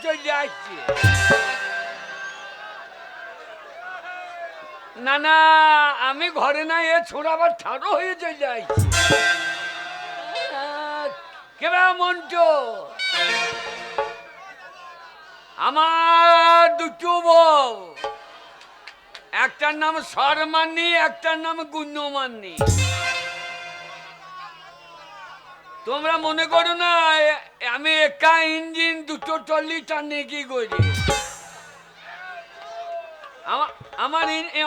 চলে আসছি। না না, আমি ঘরে না, এ ছোড়া আবার ঠাড়ো হয়ে চলে আসছি। কেবা মন্টু, আমার দুটো বউ, একটার নাম শর্মান্নি, একটার নাম গুণ্যমান্নি। তোমরা মনে করো না আমি একা ইঞ্জিন দুটো টলি টানে কি করি।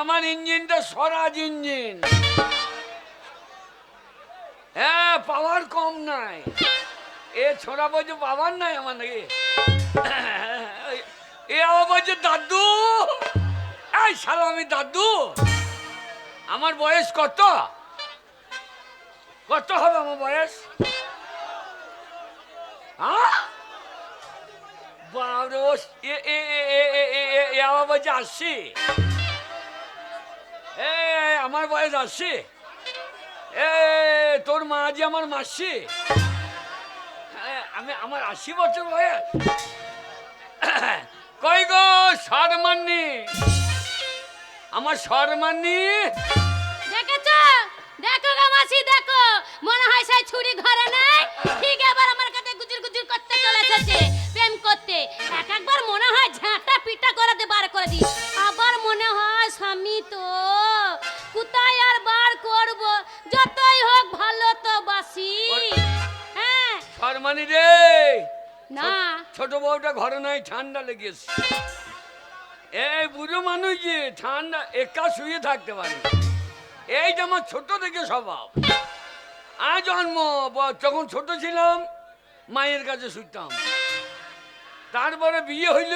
আমার ইঞ্জিনটা স্বরাজ ইঞ্জিন। হ্যাঁ, পাওয়ার কম নাই। এ ছোড়া বলছে পাওয়ার নাই আমার নাকি। এ আবার বলছে দাদু। এই শালা আমি দাদু? আমার বয়স কত? কত হবে আমার বয়স? আবার বলছে 80। আমার বয়স 80। তোর মা যে আমার মাসি। আমার 80 বছর বয়স। কই গো শর্মান্নি, আমার শর্মান্নি। দেখেছো? দেখো গো মাসি, দেখো মনে হয় সেই ছুরি ঘরে নেই, ঠিক এবার আমার কাছে গুজুর গুজুর করতে চলে এসেছে প্রেম করতে। একবার মনে হয় ঝাঁটা পিটা করে দে, বার করে দি। আবার মনে হয় স্বামী তো কোথায় আর বার করব, যতই হোক ভালো তো বাসি। হ্যাঁ শর্মানি রে, না ছোট বউটা ঘরে নাই, ঠান্ডা লেগেছে। এই বুড়ো মানুষ যে ঠান্ডা একা শুয়ে থাকতে পারে। এই যে আমার ছোট থেকে স্বভাব। জন্ম যখন ছোট ছিলাম মায়ের কাছে শুইতাম, তারপরে বিয়ে হইল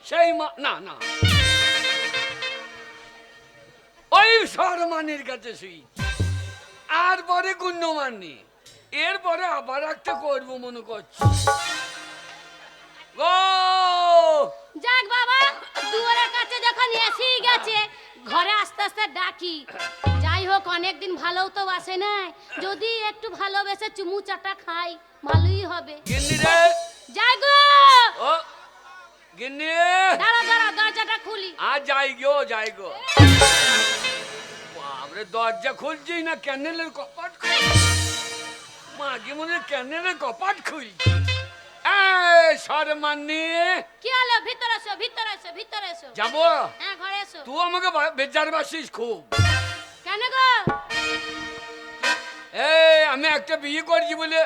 সেই না না ওই শর্মানির কাছে শুই, আর পরে গুণ্যমান্নি, এরপরে আবার একটা করবো মনে করছি। যাক বাবা, দুয়ারের কাছে যখন এসেই গেছে, ঘরে আস্তে আস্তে ডাকি। যাই হোক, অনেকদিন ভালোও তো বাসে নাই, যদি একটু ভালোবেসে চুমু চাটা খাই ভালোই হবে। গিন্নি রে, যাই গো। ও গিন্নি, দাঁড়া দাঁড়া, দরজাটা খুলি। আর যাই গো। বাবরে, দরজা খুলছি না ক্যানেলের কপাট খুলছি। মাঝে মনে ক্যানেলের কপাট খুলছি। শর্মান্নি, কি হলো? ভিতরে এসো, ভিতরে এসো, ভিতরে এসো। যাবো? হ্যাঁ, ঘরে এসো। তুই আমাকে বেজার বাসিস খুব। কেন গো? আমি একটা বিয়ে করছি বলে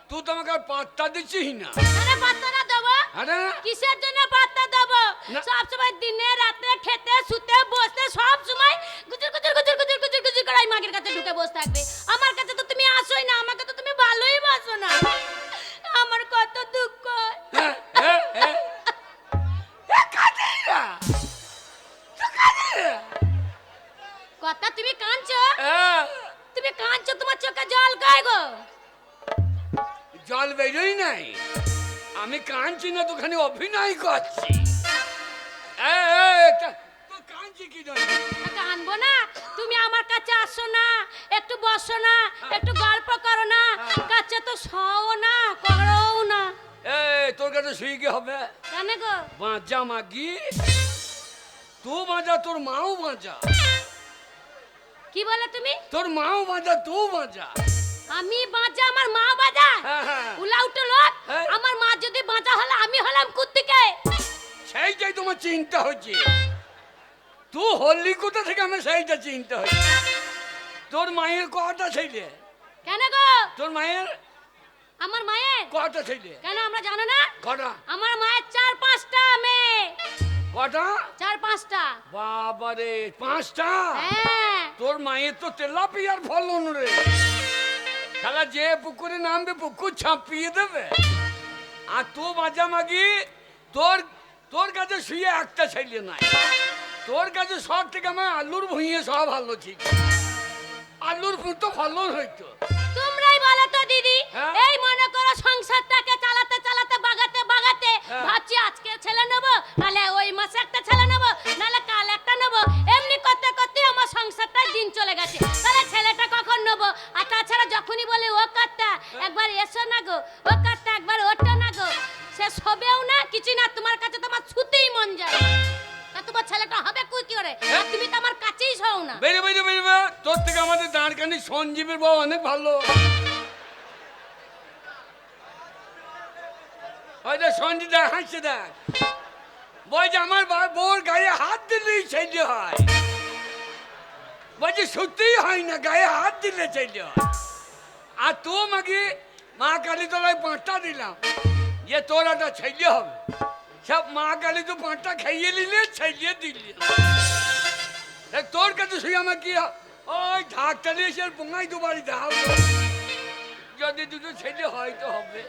তুই তো আমাকে পাত্তা দিচ্ছিস না। আরে পাত্তা না দেবো? আরে কিসের জন্য পাত্তা দেবো? সব সময় দিনে রাতে খেতে শুতে বসতে সব সময় গুজুর গুজুর গুজুর গুজুর গুজুর গুজুর করে মাগের কাছে ঢুকে বসে থাকবে। আমার কাছে তো তুমি আসোই না, আমাকে তো তুমি ভালোই বাসো না। আমার কত দুঃখ। কথা তুমি কাঁদছো? তুমি কাঁদছো, তোমার চোখে জল কয় গো? জল বেরোই নাই, আমি কাঁদছি না, তো খালি অভিনয় করছি। কাঁদছি কি কাঁদবো না? তুমি আমার কাছে আসো না, একটু বসো না, একটু গল্প করো না, কাছে তো শোও না, করো না। তোর কাছে শুয়ে কি হবে? কেন গো? বাঁচা মাগি, তুই বাঁচা, তোর মাও বাঁচা। কি বলে তুমি? তোর মাও বাঁচা, তুই বাঁচা। আমি বাঁচা, আমার মা বাঁচা? উলাউটো লোক। আমার মা যদি বাঁচা হলে আমি হলাম কুত্তিকে। সেইটাই তোমার চিন্তা হচ্ছে। তুই হলি কোথা থেকে, আমার সেইটা চিন্তা হচ্ছে। তোর মায়ের কটা ছেলে? কেন গো? তোর মায়ের? আমার মায়ের কটা ছেলে? কেন আমরা জানো না? কটা? আমার মায়ের 4-5টা মেয়ে। কটা? 4-5টা। বাবারে, 5টা? হ্যাঁ। তোর মায়ের তো তেলাপিয়ার ফলন রে। শালা যে পুকুরে নামবে পুকুর ছাপিয়ে দেবে। আর তুই বাজা মাগি, তোর কাছে শুয়ে একটা ছেলে নাই। তোর কাছে সব থেকে আমার আলুর ভুঁইয়ে সব ভালো ঠিক। আলুর ফুটো ফলন হইতো। তোমরাই বলো তো দিদি, এই মনে করো সংসারটাকে চালাতে চালাতে বাগাতে বাগাতে ভাবছি আজকে ছেলে নেবো, নালে ওই মাসে একটা ছেলে নেবো, নালে কাল একটা নেবো, এমনি করতে করতে আমার সংসারটাই দিন চলে গেছে। তাহলে ছেলেটা কখন নেবো? আর তাছাড়া যখনই বলি ও কাটটা একবার এসো না গো, ও কাটটা একবার ওঠো না গো, সে সবেও না, কিছু না। তোমার না। বেরোবে বেরোবে, তোর থেকে আমাদের দাঁড়কানি সঞ্জীবের বউ অনেক ভালো। হয়তো সঞ্জীব দেখ হাসছে, দেখ বলছে আমার বউর গায়ে হাত দিলেই ছেলে হয়। বলছে সত্যিই হয় না, গায়ে হাত দিলে ছেলে হয়। আর তো মাকে মা কালী তলায় 5টা দিলাম যে তোর একটা ছেলে হবে। সব মা কালী তো 5টা খাইয়ে নিলে ছেলে দিলি। তোর কাছে শুয়ে আমার কি ওই ঢাকটা নিয়ে এসে বোঙাই দু বাড়ি দাও, যদি দুটো ছেলে হয় তো হবে।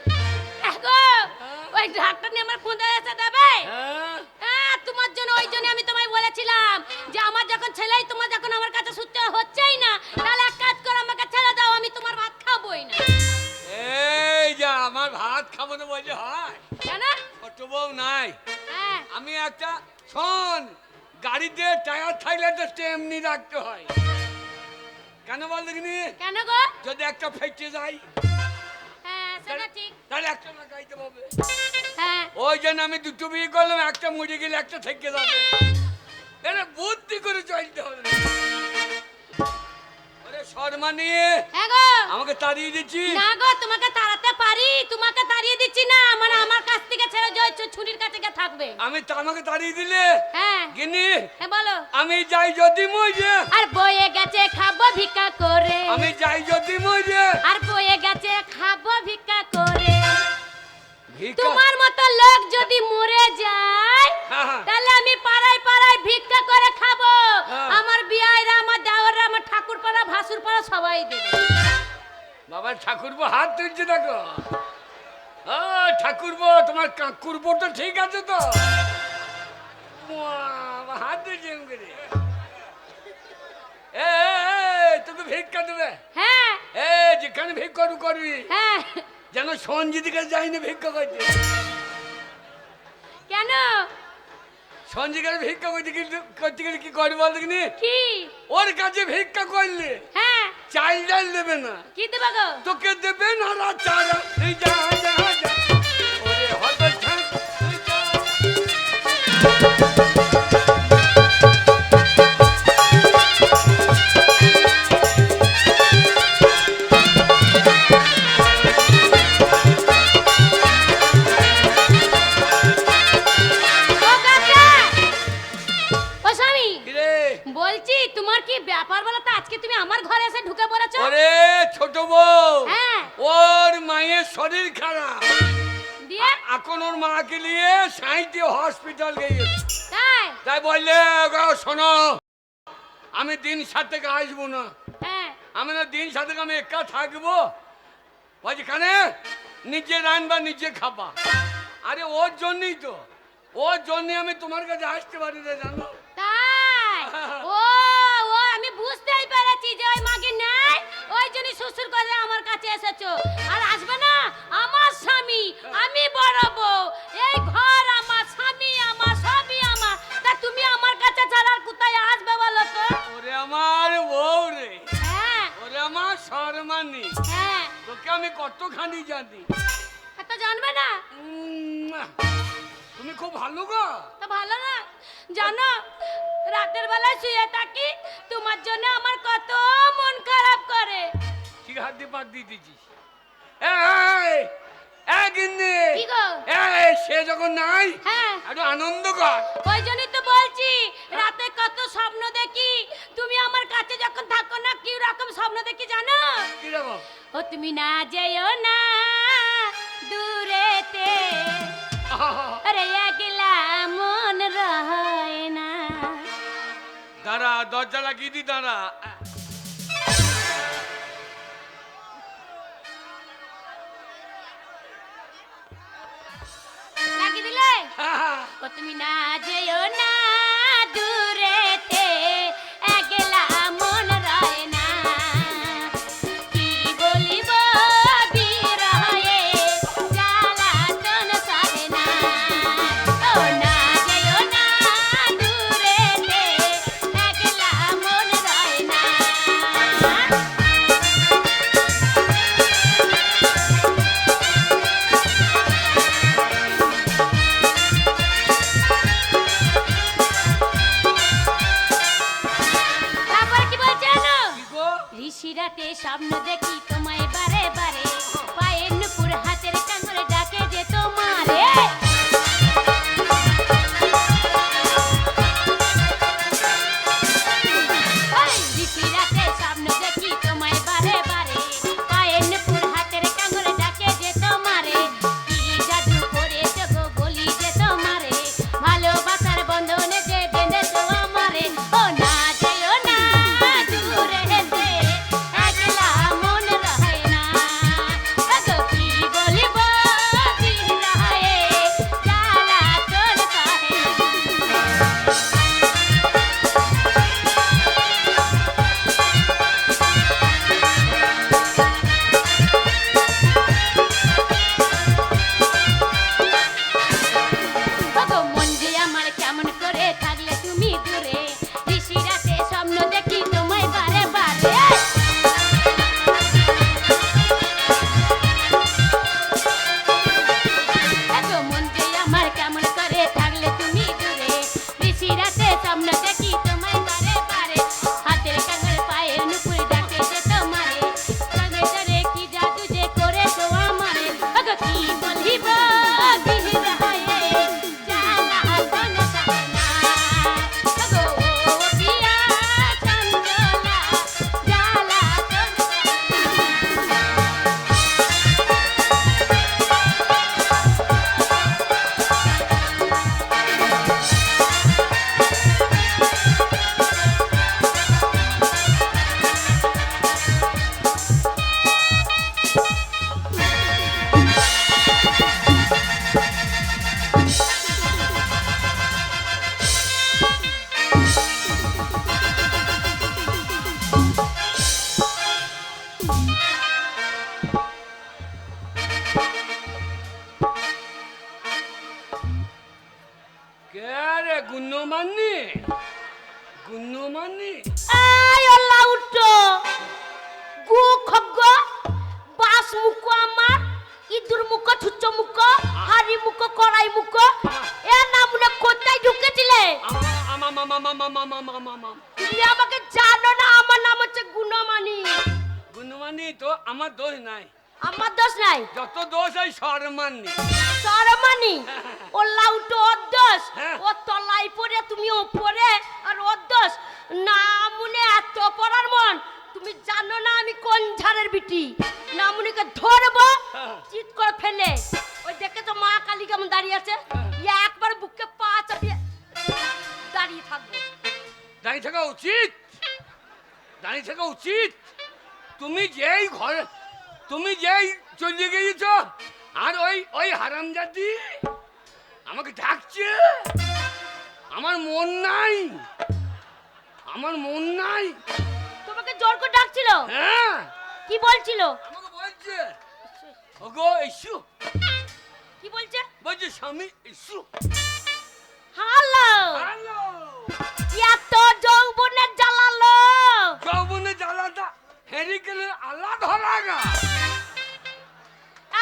ওই ঢাকটা নিয়ে আমার খুঁজে এসে দেবে। হ্যাঁ তোমার জন্য, ওই জন্য আমি তোমায় বলেছিলাম যে আমার যখন ছেলেই তোমার যখন আমার কাছে সুস্থ হচ্ছেই না, তাহলে এক কাজ করো, আমাকে ছেড়ে দাও, আমি তোমার ভাত খাবোই না। এই যা আমার ভাত খাবো না বলছে হয় কেন? ছোট বউ নাই। হ্যাঁ আমি একটা শোন, গাড়িতে টায়ার থাকলে তো এমনি রাখতে হয়। কেন বল দেখিনি? কেন গো? যদি একটা ফেটে যায় হ্যাঁ সেটা ঠিক। তাহলে একটা না গাইতে হবে। হ্যাঁ ওই জন্য আমি দুটো বিয়ে করলাম, একটা মরে গেলে একটা থেকে যাবে। এটা বুদ্ধি করে চলতে হবে। ওরে শর্মা নিয়ে হ্যাঁ গো। আমাকে তাড়িয়ে দিচ্ছি না গো, তোমাকে তাড়াতে পারি, তোমাকে তাড়িয়ে দিচ্ছি না, মানে আমার কাছ থেকে ছেড়ে যাও, ছুরির কাছে গিয়ে থাকবে। আমি আমাকে তাড়িয়ে দিলে হ্যাঁ গিনি হ্যাঁ বলো। আমি যাই যদি মরে, আর বয়ে গেছে খাবো ভিক্ষা করে। আমি যাই যদি মরে, আর বয়ে গেছে খাবো ভিক্ষা করে। ভিক্ষা তোমার মতো লোক যদি মরে যায়, হ্যাঁ, হ্যাঁ। তাহলে আমি পাড়ায় পাড়ায় ভিক্ষা করে খাবো। হ্যাঁ। আমার বিয়াইরা, আমার দেওররা, আমার ঠাকুর পাড়া, ভাসুর পাড়া সবাই দেবে। বাবা ঠাকুরবো হাত তুলছে দেখো। ও ঠাকুরবো, তোমার কাকুরবো তো ঠিক আছে তো? বাবা, হাত তুলছে এমনি করে। এ, তোকে ভিক্ষা দেবে? হ্যাঁ যেখানে ভিক্ষা করবি হ্যাঁ। যেন সঞ্জিদিকে যাইনি ভিক্ষা করতে। কেন? সঞ্জিকার ভিক্ষা করতে গেলে কি করবি বল দেখিনি? কি? ওর কাছে ভিক্ষা করলে হ্যাঁ চাল ডাল দেবে না, কি দেবা গো? তোকে দেবে না চারা। তুই যা যা যা, ওরে হতো ছাড়, তুই যা। ও কাকা, ও স্বামী, কি রে? বলছি তোমার কি ব্যাপার বলো তো, আজকে তুমি আমার ঘরে এসে ঢুকে পড়েছো? ওরে ছোট বউ, হ্যাঁ। ওর মায়ের শরীর খারাপ, দিয়ে এখন ওর মাকে নিয়ে সাঁইতে হসপিটাল গিয়েছে। তাই? তাই বললে গো শোনো, আমি দিন 7 থেকে আসবো না। হ্যাঁ আমি না দিন 7 থেকে আমি একা থাকবো। বলছি কানে নিজে রান্না নিজে খাবা। আরে ওর জন্যই তো, ওর জন্য আমি তোমার কাছে আসতে পারি না জানো। তাই? ও ও আমি বুঝতেই পেরেছি যে ওই মাকে নাই, ওই জন্য শ্বশুর করে আমার কাছে এসেছো। আর আসবে না, আমার স্বামী, আমি বড় বউ, এই ঘর আমার, স্বামী আমার, সবই আমার। তা তুমি আমার কাছে ছাড়া আর কোথায় আসবে বলো তো? ওরে আমার বউ রে, হ্যাঁ ওরে আমার শর্মানি, হ্যাঁ। তোকে আমি কতখানি জানি। এত জানবে না? তুমি খুব ভালো গো। তা ভালো না? জানো, রাতের বেলায় শুয়ে থাকি, তোমার জন্য আমার কত মন খারাপ করে। ঠিক হাত দিয়ে পাত দিয়ে দিচ্ছিস। এই এই গিন্নি, কি গো? এই সে যখন নাই হ্যাঁ একটু আনন্দ কর। ওই জন্যই তো বলছি, রাতে কত স্বপ্ন দেখি, তুমি আমার কাছে যখন থাকো না, কি রকম স্বপ্ন দেখি জানো? কিরকম? ও তুমি না যেও না দূরেতে, আরে একলা মন রয় না। দাঁড়া, দরজা লাগিয়ে দি, দাঁড়া। লাগিয়ে দিলে? ও তুমি না যেও না দূরেতে, একলা মন রয় না। কি বলিব বিরহে জ্বালাতন সহে না। ও না যেও না দূরেতে, একলা মন রয় না। নিশিরাতে স্বপ্ন দেখি তোমায় বারে বারে, পায়ের নুপুর হাতের কাঙ্গুরে ডাকে যে তোমারে। নিশিরাতে স্বপ্ন দেখি তোমায় বারে বারে, পায়ের নুপুর হাতের কাঙ্গুরে ডাকে যে তোমারে। কি জাদু করেছো গো বলি যে তোমারে, ভালোবাসার বন্ধনে যে বেঁধেছো আমারে। ও না যেও না দূরে হেতে, একলা মন রহে না। গো কি বলিব দিন রহে, জ্বালা তোর সহে না। ওগো মন যে আমার কেমন করে থাকলে তুমি দূরে, নিশিরাতে স্বপ্ন দেখি তোমায় বারে বারে। ওগো মন যে আমার কেমন করে থাকলে তুমি দূরে, নিশিরাতে স্বপ্ন দেখি তোমায় বারে বারে। হাতের কাঙ্গুর পায়ের নুপুর ডাকে যে তোমারে, সঙ্গে সঙ্গে কি জাদু যে করেছো আমারে। ওগো কি বলিব দিন রহে, জ্বালা কোন সহে না। ওগো পিয়া চঞ্চলা, জ্বালা কোন সহে না। কে রে গুন্নমান্নি? গুন্নমান্নি? এই ওলা উঠো, গু খগ্গ, বাস মুখ আমার, ইঁদুর মুখ, ছুচ্চ মুখ, হাড়ি মুখ, কড়াই মুখ, এ নামগুলো কোথায় ঢুকেছিলে? তুমি আমাকে জানো না, আমার নাম হচ্ছে গুণমানি। গুন্নমান্নি তো আমার দোষ নাই, আমার দোষ নাই, যত দোষ এই শর্মান্নি। সরমানি। ওলা উঠো, ওর দোষ। হ্যাঁ। ও তলায় পড়ে তুমি ওপরে, আর ওর দোষ। নামুনে এত পড়ার মন, তুমি জানো না আমি কোন ঝাড়ের বিটি। নামুনিকে ধরবো, হ্যাঁ। চিৎ করে ফেলে। ওই দেখে তো মা কালী কেমন দাঁড়িয়ে আছে, ইয়া একবার বুকে পা চাপিয়ে দাঁড়িয়ে থাকবো। দাঁড়িয়ে থাকা উচিত, দাঁড়িয়ে থাকা উচিত। তুমি যেই চলে গিয়েছ, আর ওই হারামজাদি আমাকে ডাকছে, আমার মন নাই, আমার মন নাই। তোমাকে জোর করে ডাকছিল? হ্যাঁ, কি বলছিল? আমাকে বলছে ওগো ইস্যু, কি বলছে? বলছে স্বামী ইস্যু। হ্যালো, হ্যালো, এত যৌবনের জ্বালালো। যৌবনে জ্বালাটা হেরিকেলের আল্লাহ ধরাগা।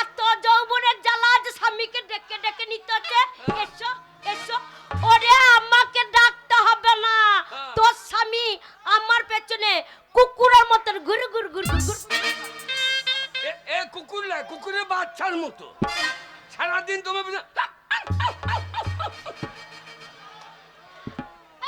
এত যৌবনের জ্বালা যে স্বামীকে ডেকে ডেকে নিতে হচ্ছে। এসো এসো, ওরে আমাকে ডাকতে হবে না, তোর স্বামী আমার পেছনে কুকুরের মতন ঘুর ঘুর ঘুর ঘুর। এ কুকুর লাই, কুকুরের বাচ্চার মতো সারাদিন তুমি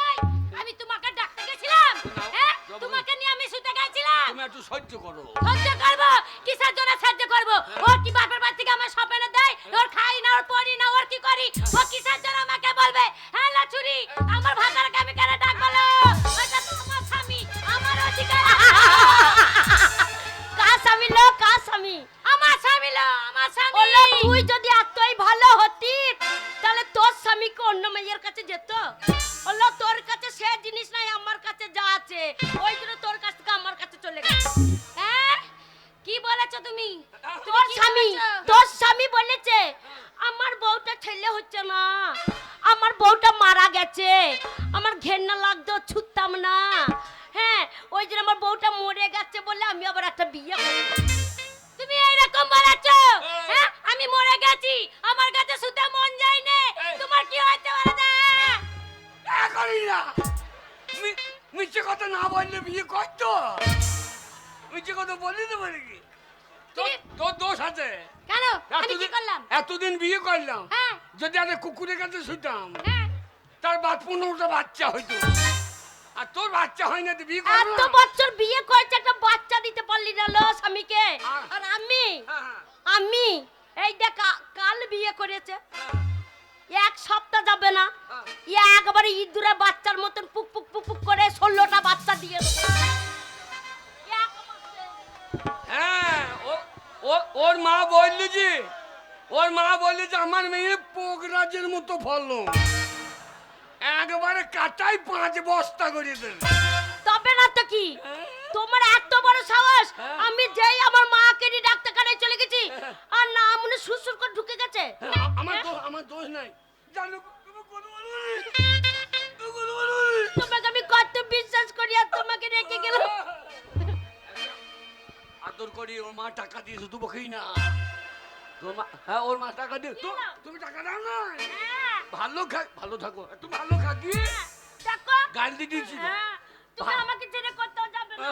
এই, আমি তোমাকে ডাকতে গেছিলাম? হ্যাঁ, তোমাকে নিয়ে আমি শুতে গেছিলাম। তুমি একটু সহ্য করো। সহ্য করবো? কিসের জন্য সহ্য করবো? ও কি বাপের বাড়ি থেকে আমার সপনে দেয়? ওর খাই না, ওর পড়ি না, ওর কি করি? ও কিসের জন্য আমাকে বলবে? হ্যাঁ লাচুরি, আমার ভাতারকে আমি কেন ডাক বলো? ওটা তো আমার স্বামী, আমার অধিকার। কার স্বামী লো, কার স্বামী? আমার স্বামী লো, আমার স্বামী। ওলো, তুই যদি এতই ভালো হতি, তাহলে তোর স্বামীকে অন্য মেয়ের কাছে যেত? ওলো, তোর কাছে সে জিনিস নাই, আমার কাছে যা আছে, ওই জন্য তোর কাছ থেকে আমার কাছে চলে গেছে। হ্যাঁ, কি বলেছো তুমি? তোর স্বামী, তোর স্বামী বলেছে আমার বউটা ছেলে হচ্ছে না, আমার বউটা মারা গেছে, আমার ঘেন্না লাগতো, ছুটতাম না। হ্যাঁ, ওই জন্য আমার বউটা মরে গেছে বলে আমি আবার একটা বিয়ে করি। তুমি এইরকম বলেছো? হ্যাঁ, আমি মরে গেছি, আমার কাছে শুতে মন যায় না। তোমার কি হয়েছে বলো না? করি না, মিথ্যে কথা না বললে বিয়ে করতো। মিছে কথা বলি তো বলি কি তোর দোষ আছে। কেন আমি কি করলাম? এতদিন বিয়ে করলাম, হ্যাঁ যদি আমি কুকুরের কাছে শুতাম হ্যাঁ তার 15টা বাচ্চা হইতো, আর তোর বাচ্চা হয় না, তুই বিয়ে করবি এত না? বছর বিয়ে করেছে একটা বাচ্চা দিতে পারলি না লো স্বামীকে। আর আমি হ্যাঁ, আমি এই দেখ কাল বিয়ে করেছে, এক সপ্তাহ যাবে না একবারে ইঁদুরে বাচ্চার মতন পুক পুক পুক পুক করে 16টা বাচ্চা দিয়ে দেবো। হ্যাঁ, ওর মা বললি যে আমার মেয়ে পোগরাজের মতো ফললো, একবারে কাটাই 5 বস্তা করে দেবে। তবে না তো কি, তোমার এত বড় সাহস! আমি যেই আমার মাকে নিয়ে ডাক্তারখানায় চলে গেছি আর না মনে সুসুর করে ঢুকে গেছে। আমার দোষ নাই, জানো তুমি কোনো বলো না। তোমাকে আমি কত বিশ্বাস করি আর তোমাকে রেখে গেলাম। আদর করি, ওর মা টাকা দিয়েছে তবু খেই না। তোর মা, হ্যাঁ ওর মা টাকা দিয়ে তুমি টাকা দাও না। হ্যাঁ, ভালো থাকো, একটু ভালো খাকি। দেখো গালি দিয়েছি তো। হ্যাঁ, তুমি আমাকে ছেড়ে কোথাও যাবে না।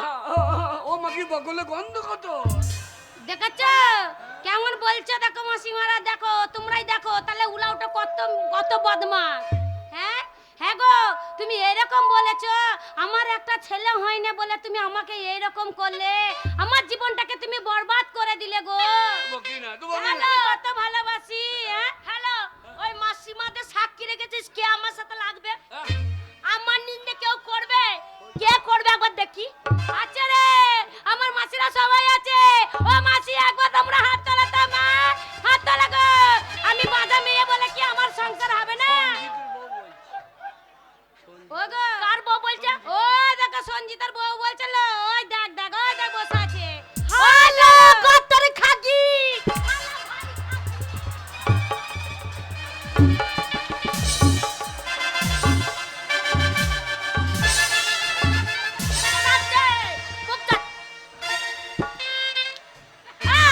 ও মাকে বগলে গন্ধ কত। দেখাচ্ছ কেমন বলছো? দেখো মাসিমারা, দেখো তোমরাই দেখো, তাহলে উলাউটা কত কত বদমাশ। হ্যাঁ হ্যাঁ গো, তুমি এরকম বলেছো আমার একটা ছেলে হয় না বলে তুমি আমাকে এইরকম করলে, আমার জীবনটাকে তুমি বরবাদ করে দিলে গো। বকি না তো হ্যাঁ, আমি কত ভালোবাসি। হ্যাঁ হ্যালো, ওই মাসিমাদের সাক্ষী রেখেছিস কে আমার সাথে লাগবে? আমার নিন্দে কেউ করবে? কে করবে একবার দেখি। আচ্ছা রে, আমার মাসিরা সবাই আছে। ও মাসি একবার তোমরা হাত তোলাতো, মা হাত তোলা গো। আমি বাঁধা মেয়ে বলে কি আমার সংসার হবে না? ও গো, কার বউ বলছে? ও দেখো সঞ্জিতার বউ বলছিল। ওই দেখ দেখ, ওই দেখ বসে আছে। হ্যালো কত্তরে খাকি।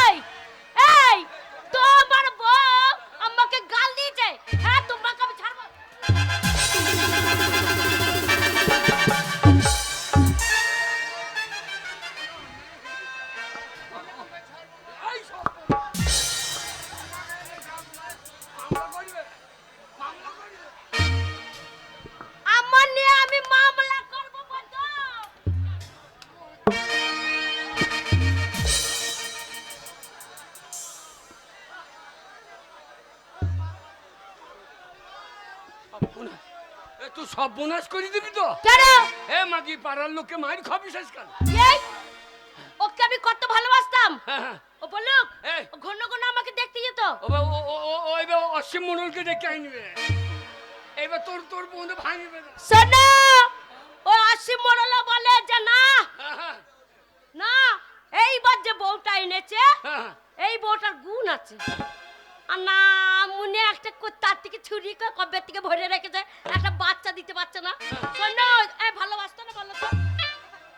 এই এই তোমার বউ আমাকে গাল দিয়েছে। হ্যাঁ তোমাকে আমি ছাড়বো। আমার নিয়ে আমি মামলা করব বন্ধু। তুই সব বোনাস করে দিবি তো? কেন? এ মাগি পাড়ার লোককে মার খাবি শেষ কাল। এই ওকে আমি কত ভালোবাসতাম। হ্যাঁ, ও বলুক এই। ঘন ঘন আমাকে দেখতে যেত। ওইবার অসীম মন্ডলকে ডেকে আনবে, এবার তোর বন্ধু ভাঙবে না। শোনো, ও আসি মরলা বলে যে না না, এইবার যে বউটা এনেছে এই বউটার গুণ আছে। আর না মনে একটা তার থেকে ছুরি কবে থেকে ভরে রেখেছে, একটা বাচ্চা দিতে পারছে না। শোনো, এই ভালোবাসতো না বলো তো?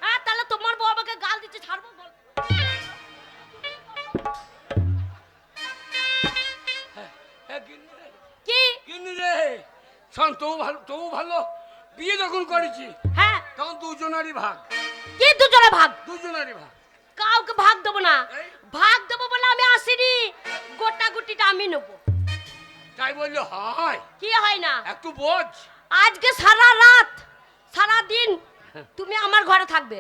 হ্যাঁ তাহলে তোমার বউ আমাকে গাল দিচ্ছে, ছাড়বো বল? কি কিনি রে শোন, তবু ভালো বিয়ে যখন করেছি হ্যাঁ তখন দুজনারই ভাগ। কি দুজনে ভাগ? দুজনারই ভাগ। কাউকে ভাগ দেবো না। এই? ভাগ দেবো বলে আমি আসিনি, গোটা গুটিটা আমি নেবো। তাই বললে হয়? কি হয় না? একটু বোঝ। আজকে সারা রাত সারা দিন তুমি আমার ঘরে থাকবে।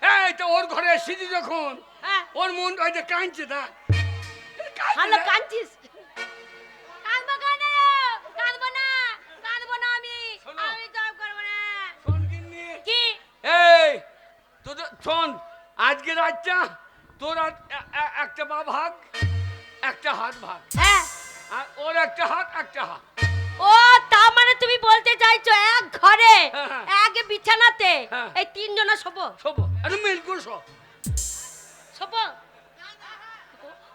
এই তো ওর ঘরে এসেছি যখন, হ্যাঁ ওর মন ওই যে কাঁদছে না। হ্যালো কাঁদছিস? কাঁদবো কেন? কাঁদবো না, কাঁদবো না আমি। শোনো। আমি জব করবো না। শোন গিন্নি, কি? এই তোদের শোন, আজকে রাতটা তোর একটা পা ভাগ, একটা হাত ভাগ, হ্যাঁ আর ওর একটা হাত একটা হাত। ও তা মানে তুমি বলতে চাইছো এক ঘরে হ্যাঁ, হ্যাঁ। এক বিছানাতে হ্যাঁ। এই তিনজনা শোবো? সব আরে মিল করে সব। শোবো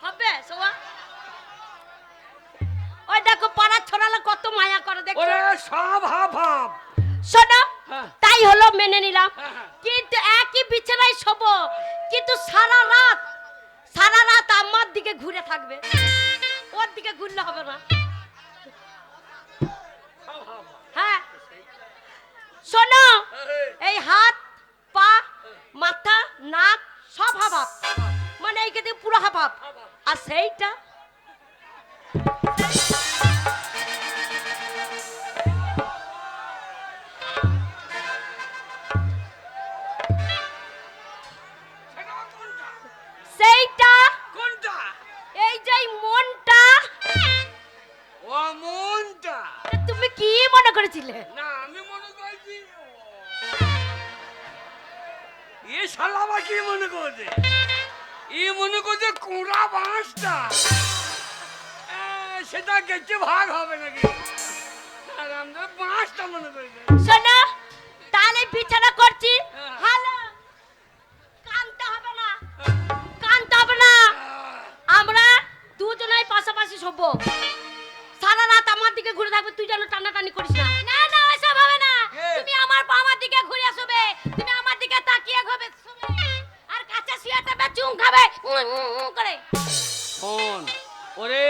হবে শোবা? ওই দেখো পাড়ার ছোড়ালা কত মায়া করে দেখো। ওরে সব হাফ হাফ। শোনো, হ্যাঁ। তাই হলো মেনে নিলাম, হ্যাঁ, হ্যাঁ। কিন্তু একই বিছানায় শোবো, কিন্তু সারা রাত আমার দিকে ঘুরে থাকবে, ওর দিকে ঘুরলে হবে না। হ্যাঁ শোনো, এই হাত পা মাথা নাক হাফ আর সেইটা সেইটা কোনটা? এই যে মনটা ও মনটা। তুমি কি মনে করেছিলে? না আমি মনে করছি এ শালা বা কি মনে করছে? ই মনে করছে কুড়া বাঁশটা। সেটা গেছে ভাগ হবে নাকি? আর আমরা বাঁশটা মনে করছে। শোনো তাহলে বিছানা করছি হ্যাঁ। হ্যালো কানতে হবে না কানতে হবে না আমরা দুজনেই পাশাপাশি শোবো সারা রাত আমার দিকে ঘুরে থাকবে তুই যেন টানাটানি করিস না না না ওসব হবে না। কে? তুমি আমার আমার দিকে ঘুরে শোবে, তুমি আমার দিকে তাকিয়ে ঘবে শোবে, আর কাছে শুয়ে থাকবে চুম খাবে করে। শোন ওরে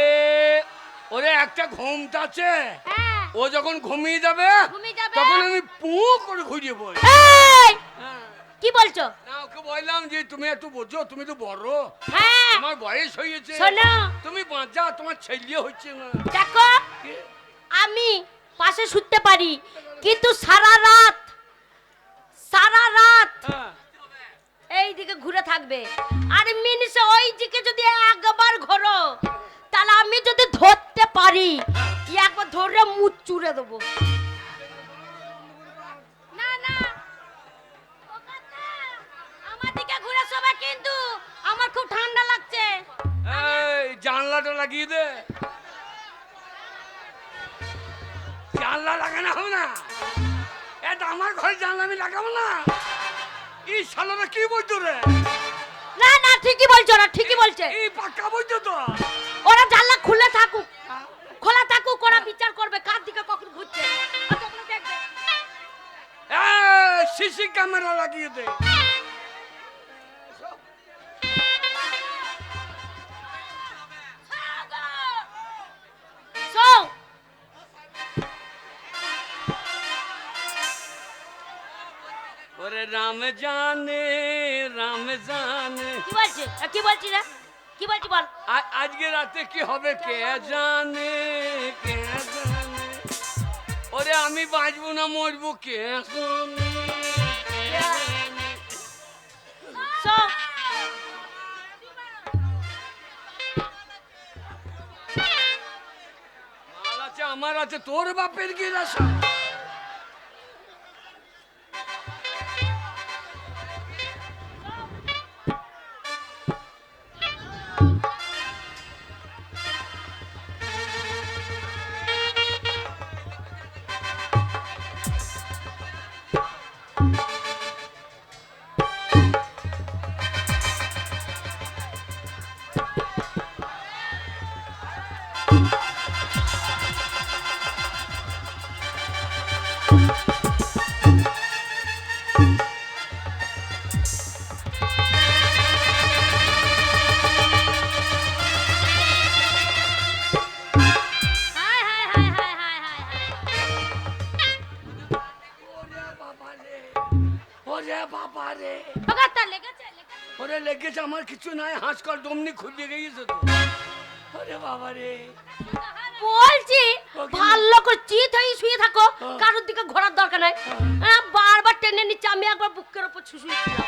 ওরে একটা ঘুমটাছে। হ্যাঁ ও যখন ঘুমিয়ে যাবে ঘুমিয়ে যাবে। তখন আমি পু করে ঘুরিয়ে পড়ি। এই হ্যাঁ। কি বলছো? না ওকে বললাম যে তুমি একটু বোঝো, তুমি তো বড়, হ্যাঁ তোমার বয়স হয়েছে, শোনো তুমি বাঁচা, তোমার ছেলে হচ্ছে না। দেখো কি? আমি পাশে শুতে পারি কিন্তু সারা রাত হ্যাঁ। এই দিকে ঘুরে থাকবে আর মিনিসে ওই দিকে যদি একবার ঘোরো তাহলে আমি যদি ধরতে পারি একবার ধরে মুখ চুড়ে দেবো না না আমার দিকে ঘুরে শোবে, কিন্তু আমার খুব ঠান্ডা লাগছে। এই জানলাটা লাগিয়ে দে। জানলা লাগানো হবে না, এটা আমার ঘরে জানলা আমি লাগাবো না। এই শালারা কি বলতো রে? না না ঠিকই বলছো না ঠিকই বলছে এই পাক্কা বলতো তো। ওরা জানলা খুলে থাকুক খোলা থাকুক ওরা বিচার করবে কার দিকে কখন ঘুরছে আর তখন দেখবে সিসি ক্যামেরা লাগিয়ে দে। শোন ওরে রাম জানে রাম জানে। কি বলছে কি বলছি রে কি বলছি বল আজকে রাতে কি হবে কে জানে কে জানে। ওরে আমি বাঁচবো না মরবো কে জানে। শোন মাল আছে আমার আছে, তোর বাপের কি রাসা? হায় হায় হায় হায় হায় হায় হায়। ওরে বাবা রে, ওরে বাবা রে, ওগাতা লেগেছে লেগেছে। ওরে লেগেছে আমার কিছু নাই, হাঁস কর ডমনি খুলে গিয়েছে তো। ওরে বাবা রে, বলছি ভালো করে চিত হয়ে শুয়ে থাকো হ্যাঁ। কারোর দিকে ঘোরার দরকার নাই বারবার টেনে নিচ্ছে আমি একবার বুকের উপর শুশুয়েছিলাম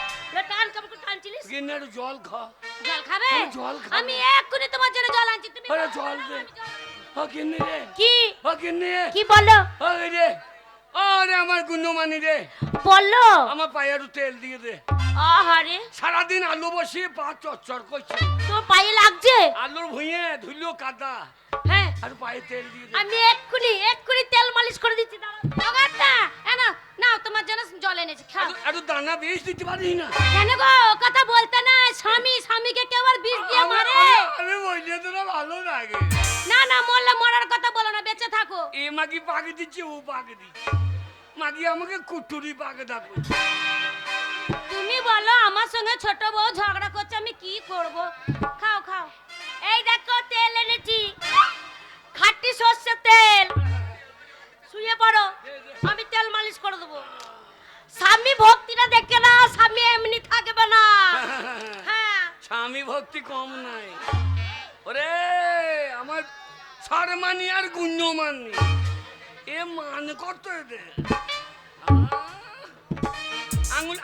টান কেমন করে টানছিলিস গিন্নে একটু জল খা। জল খাবে? আমি জল খাবো। আমি এক্ষুনি তোমার জন্য জল আনছি, তুমি ওরে খাও, জল খাও, দে। আমি জল আনছি। ও গিন্নি রে, কি ও গিন্নি, কি বলো ওই রে, ওরে আমার গুন্নমানি রে, বললো আমার পায়ে একটু তেল দিয়ে দে। আহারে সারাদিন আলু বসিয়ে পা চচ্চর করছে, তোর পায়ে লাগছে আলুর ভুঁইয়ে ধুলো কাদা, হ্যাঁ আর পায়ে তেল দিয়ে দে। আমি এক্ষুনি তেল মালিশ করে দিচ্ছি দাঁড়াও। ওগাতা, এ নাও, নাও তোমার জন্য জল এনেছি, খাও। একটু দানা বেশ দিতে পারিস না? কেন গো ও কথা বলতে না, স্বামীকে কেউ আর বিষ দিয়ে মারে? আমি বললে তোরা ভালো লাগে। না না, মরলে মরার কথা বলো না, বেঁচে থাকো। এ মাগি পাকে দিচ্ছে, ও পাকে দিচ্ছে, মাগি আমাকে কুটুরি পাকে ডাকো। তুমি বলো আমার সঙ্গে ছোট বউ ঝগড়া করছে, আমি কি করব? খাও খাও। এই দেখো তেল এনেছি খাঁটি সর্ষের তেল শুয়ে পড়ো আমি তেল মালিশ করে দেবো স্বামী ভক্তিটা দেখে না স্বামী এমনি থাকবে না হ্যাঁ স্বামী ভক্তি কম নাই। ওরে আমার শর্মানি আর গুণ্যমানি এ মান করতো এদের।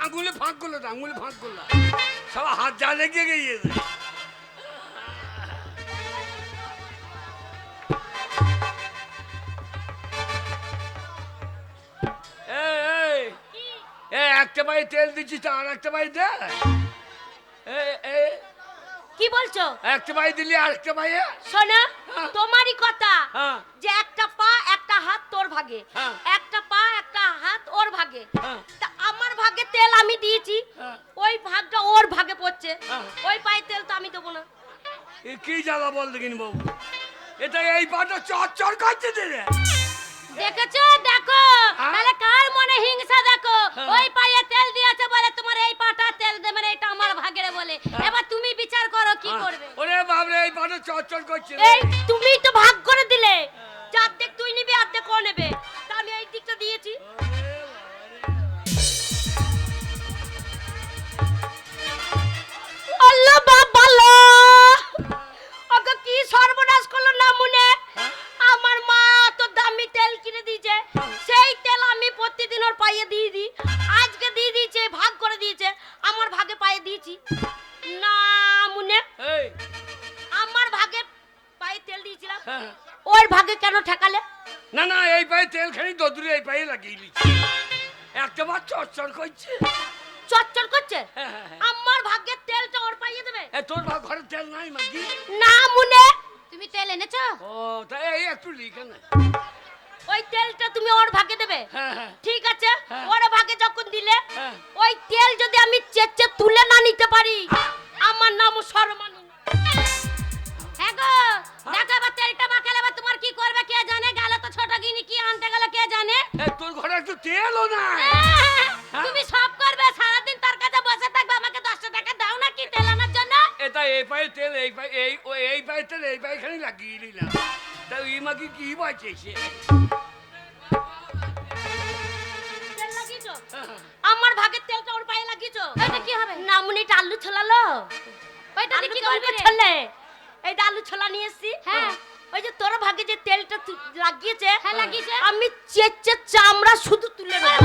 আঙুলে ফাঁক করলো তো, আঙুলে ফাঁক করলো, সব হাত যা লেগে গিয়েছে। একটা পায়ে তেল দিচ্ছিস তো আর একটা পায়ে দে। কি বলছো? একটা পায়ে দিলি আর একটা পায়ে। শোনো, হ্যাঁ। তোমারই কথা হ্যাঁ। যে একটা পা একটা হাত তোর ভাগে, হ্যাঁ। একটা পা একটা হাত ওর ভাগে। হ্যাঁ। তা আমার ভাগে তেল আমি দিয়েছি, হ্যাঁ। ওই ভাগটা ওর ভাগে পড়ছে, হ্যাঁ। ওই পায়ে তেল তো আমি দেবো না। এ কি জ্বালা বল দেখিনি বাবু, এটা এই পাটা চর করছে রে। দেখেছো? দেখো হ্যাঁ? তাহলে কার মনে হিংসা দেখো। হ্যাঁ। ওই পায়ে তেল দিয়েছে বলে তোমার এই পাটা তেল দে, মানে এটা আমার ভাগের বলে। এবার তুমি বিচার করো কি করবে। ওরে বাবরে এই পাটা চর করছে রে। এই তুমি তো ভাগ করে দিলে, অর্ধেক তুই নিবি অর্ধেক ও নেবে, তা আমি এই দিকটা দিয়েছি। আল্লাহ বাবালো, ওকে কি সর্বনাশ করলো না মনে। আমার মা তো দামি তেল কিনে দিয়েছে, সেই তেল আমি প্রতিদিন ওর পায়ে দিয়ে দিই। আজকে দিয়ে দিয়েছে, ভাগ করে দিয়েছে, আমার ভাগে পায়ে দিয়েছি না মনে। এই আমার ভাগে পায়ে তেল দিয়েছিলাম, হ্যাঁ। ওর ভাগে কেন ঠেকালে? না না এই পায়ে তেল খানি দদুরে এই পায়ে লাগিয়ে দিচ্ছি, একটা বার চর করছে। চচ্চর করছে। হ্যাঁ, হ্যাঁ, হ্যাঁ। আমার ভাগ্যের তেলটা ওর পাইয়ে দেবে এ তোর ঘরে তেল নাই মাগি? না মুনে। তুমি তেল এনেছো? ও তাই এই একটু লিখে না। ওই তেলটা তুমি ওর ভাগে দেবে। হ্যাঁ হ্যাঁ ঠিক আছে, হ্যাঁ। ওর ভাগে যখন দিলে, হ্যাঁ। ওই তেল যদি আমি চেচে তুলে না নিতে পারি, আমার নাম শর্মানি। হ্যাঁ গো, দেখো এবার তেলটা মাখালে এবার তোমার কি করবে কে জানে। গেল তো ছোট গিনি কি আনতে গেল কে জানে। এ তোর ঘরে একটু তেলও নাই। তুমি সব করবে, সারাদিন তার কাছে বসে থাকবে। আমাকে 10 টাকা দাও না কি তেল আনার জন্য। এটা এই পায়ে তেল এই পায়ে এই পায়ে তেল এই পায়ে খানি লাগিয়ে দিলাম, তা এই মাগি কি বাঁচেছে? তেল লাগিয়েছো? আমার ভাগের তেলটা ওর পায়ে লাগিয়েছো? এটা কি হবে? না মুনি, এটা আলু ছোলালো। ওইটা দিয়ে আলু কি তো করবে অল্প রে? ছোলে, এইটা আলু ছোলা নিয়ে এসছি। হ্যাঁ। ওই যে তোর ভাগে যে তেলটা লাগিয়েছে, হ্যাঁ, লাগিয়েছে। আমি চেচে চামড়া শুধু তুলে নেব।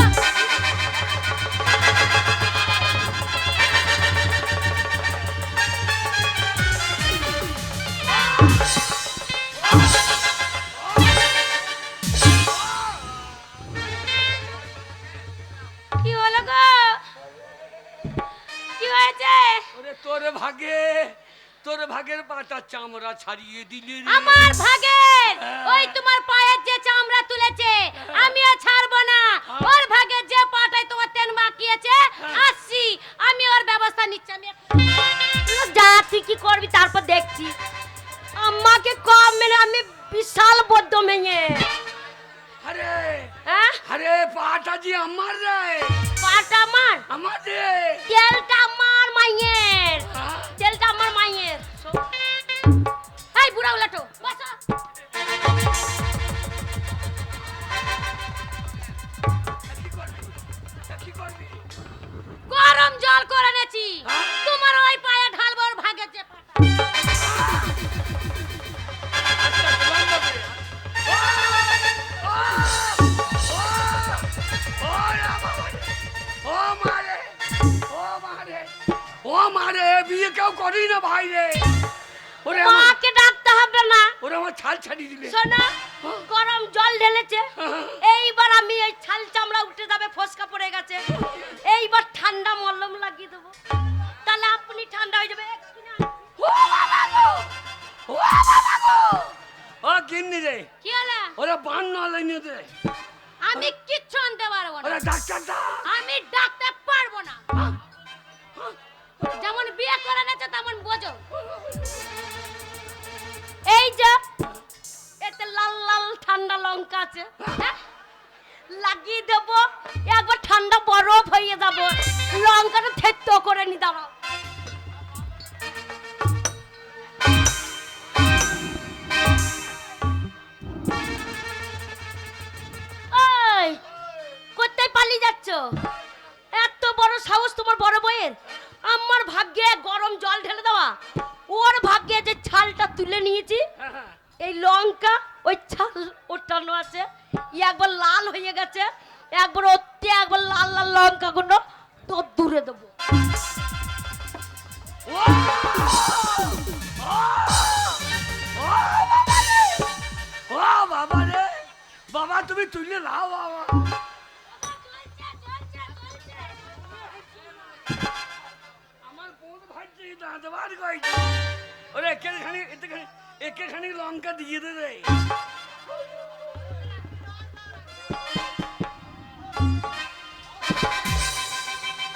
কি হলো গো? কি হয়েছে? ওরে তোর ভাগের পাটা চামড়া ছাড়িয়ে দিলি রে। আমার ভাগের ওই তোমার পায়ের যে চামড়া তুলেছে আমিও ছাড়বো না। ওর ভাগের যে পাটায় তোমার তেল মাখিয়েছে, আসছি আমি ওর ব্যবস্থা নিচ্ছি। আমি যা তুই কি করবি তারপর দেখছি। আমাকে কম মেনে আমি বিশাল বদ্ধ মেয়ে। আরে হ্যাঁ, আরে পাটা জি আমার রে, পাটা আমার, আমার রে। তেলটা আমার মাইয়ের, হ্যাঁ? তেলটা আমার মাইয়ের। এই বুড়া উলাটো বসো। কি করবি? গরম জল করে নেছি, হ্যাঁ? তোমার ওই পায়ে ঢালবো ওর ভাগের যে পাটা। আচ্ছা, গোলাম বাবু। ও! ও! ও! ও রে বাবা রে! ও মারে! ও মারে! ও মারে! বিয়ে কেউ করি না ভাই রে। ওরে মাকে ডাকতে হবে না। ওরে আমার ছাল ছাড়িয়ে দিলে। শোনো, গরম জল ঢেলেছে, এইবার আমি এই ছাল চামড়া উঠে যাবে, ফসকা পড়ে গেছে, এইবার ঠান্ডা মলম লাগিয়ে দেবো, তাহলে আপনি ঠান্ডা হয়ে যাবে। ও বাবা গো! ও বাবা গো! ও গিন্নি রে, কি হলো? ওরে বান না লাইনে দে। আমি কিচ্ছু আনতে পারবো না। ওরে ডাক্তার দা। আমি ডাকতে পারবো না। যেমন বিয়ে করে নেছে তেমন বোঝো। এই যে এতে লাল লাল ঠান্ডা লঙ্কা আছে, হ্যাঁ? লাগিয়ে দেবো, একবার ঠান্ডা বরফ হয়ে যাবো, লঙ্কাটা থেত্ত করে নি। দাঁড়াও, কোথায় পালিয়ে যাচ্ছ? এত বড় সাহস তোমার বড় বইয়ের, আমার ভাগ্যে গরম জল ঢেলে দেওয়া, ওর ভাগ্যে যে ছালটা তুলে নিয়েছি, এই লঙ্কা ওই ছাল ওটানো আছে, একবার লাল হয়ে গেছে, একবার ওতে একবার লাল লাল লঙ্কা গুলো তো দূরে দেবো। ও বাবা রে, বাবা তুমি তুলে নাও বাবা। আমার বোন ভাইজি দাঁত বার কইছে, ওরে একেখানি লঙ্কা দিয়ে দে রে।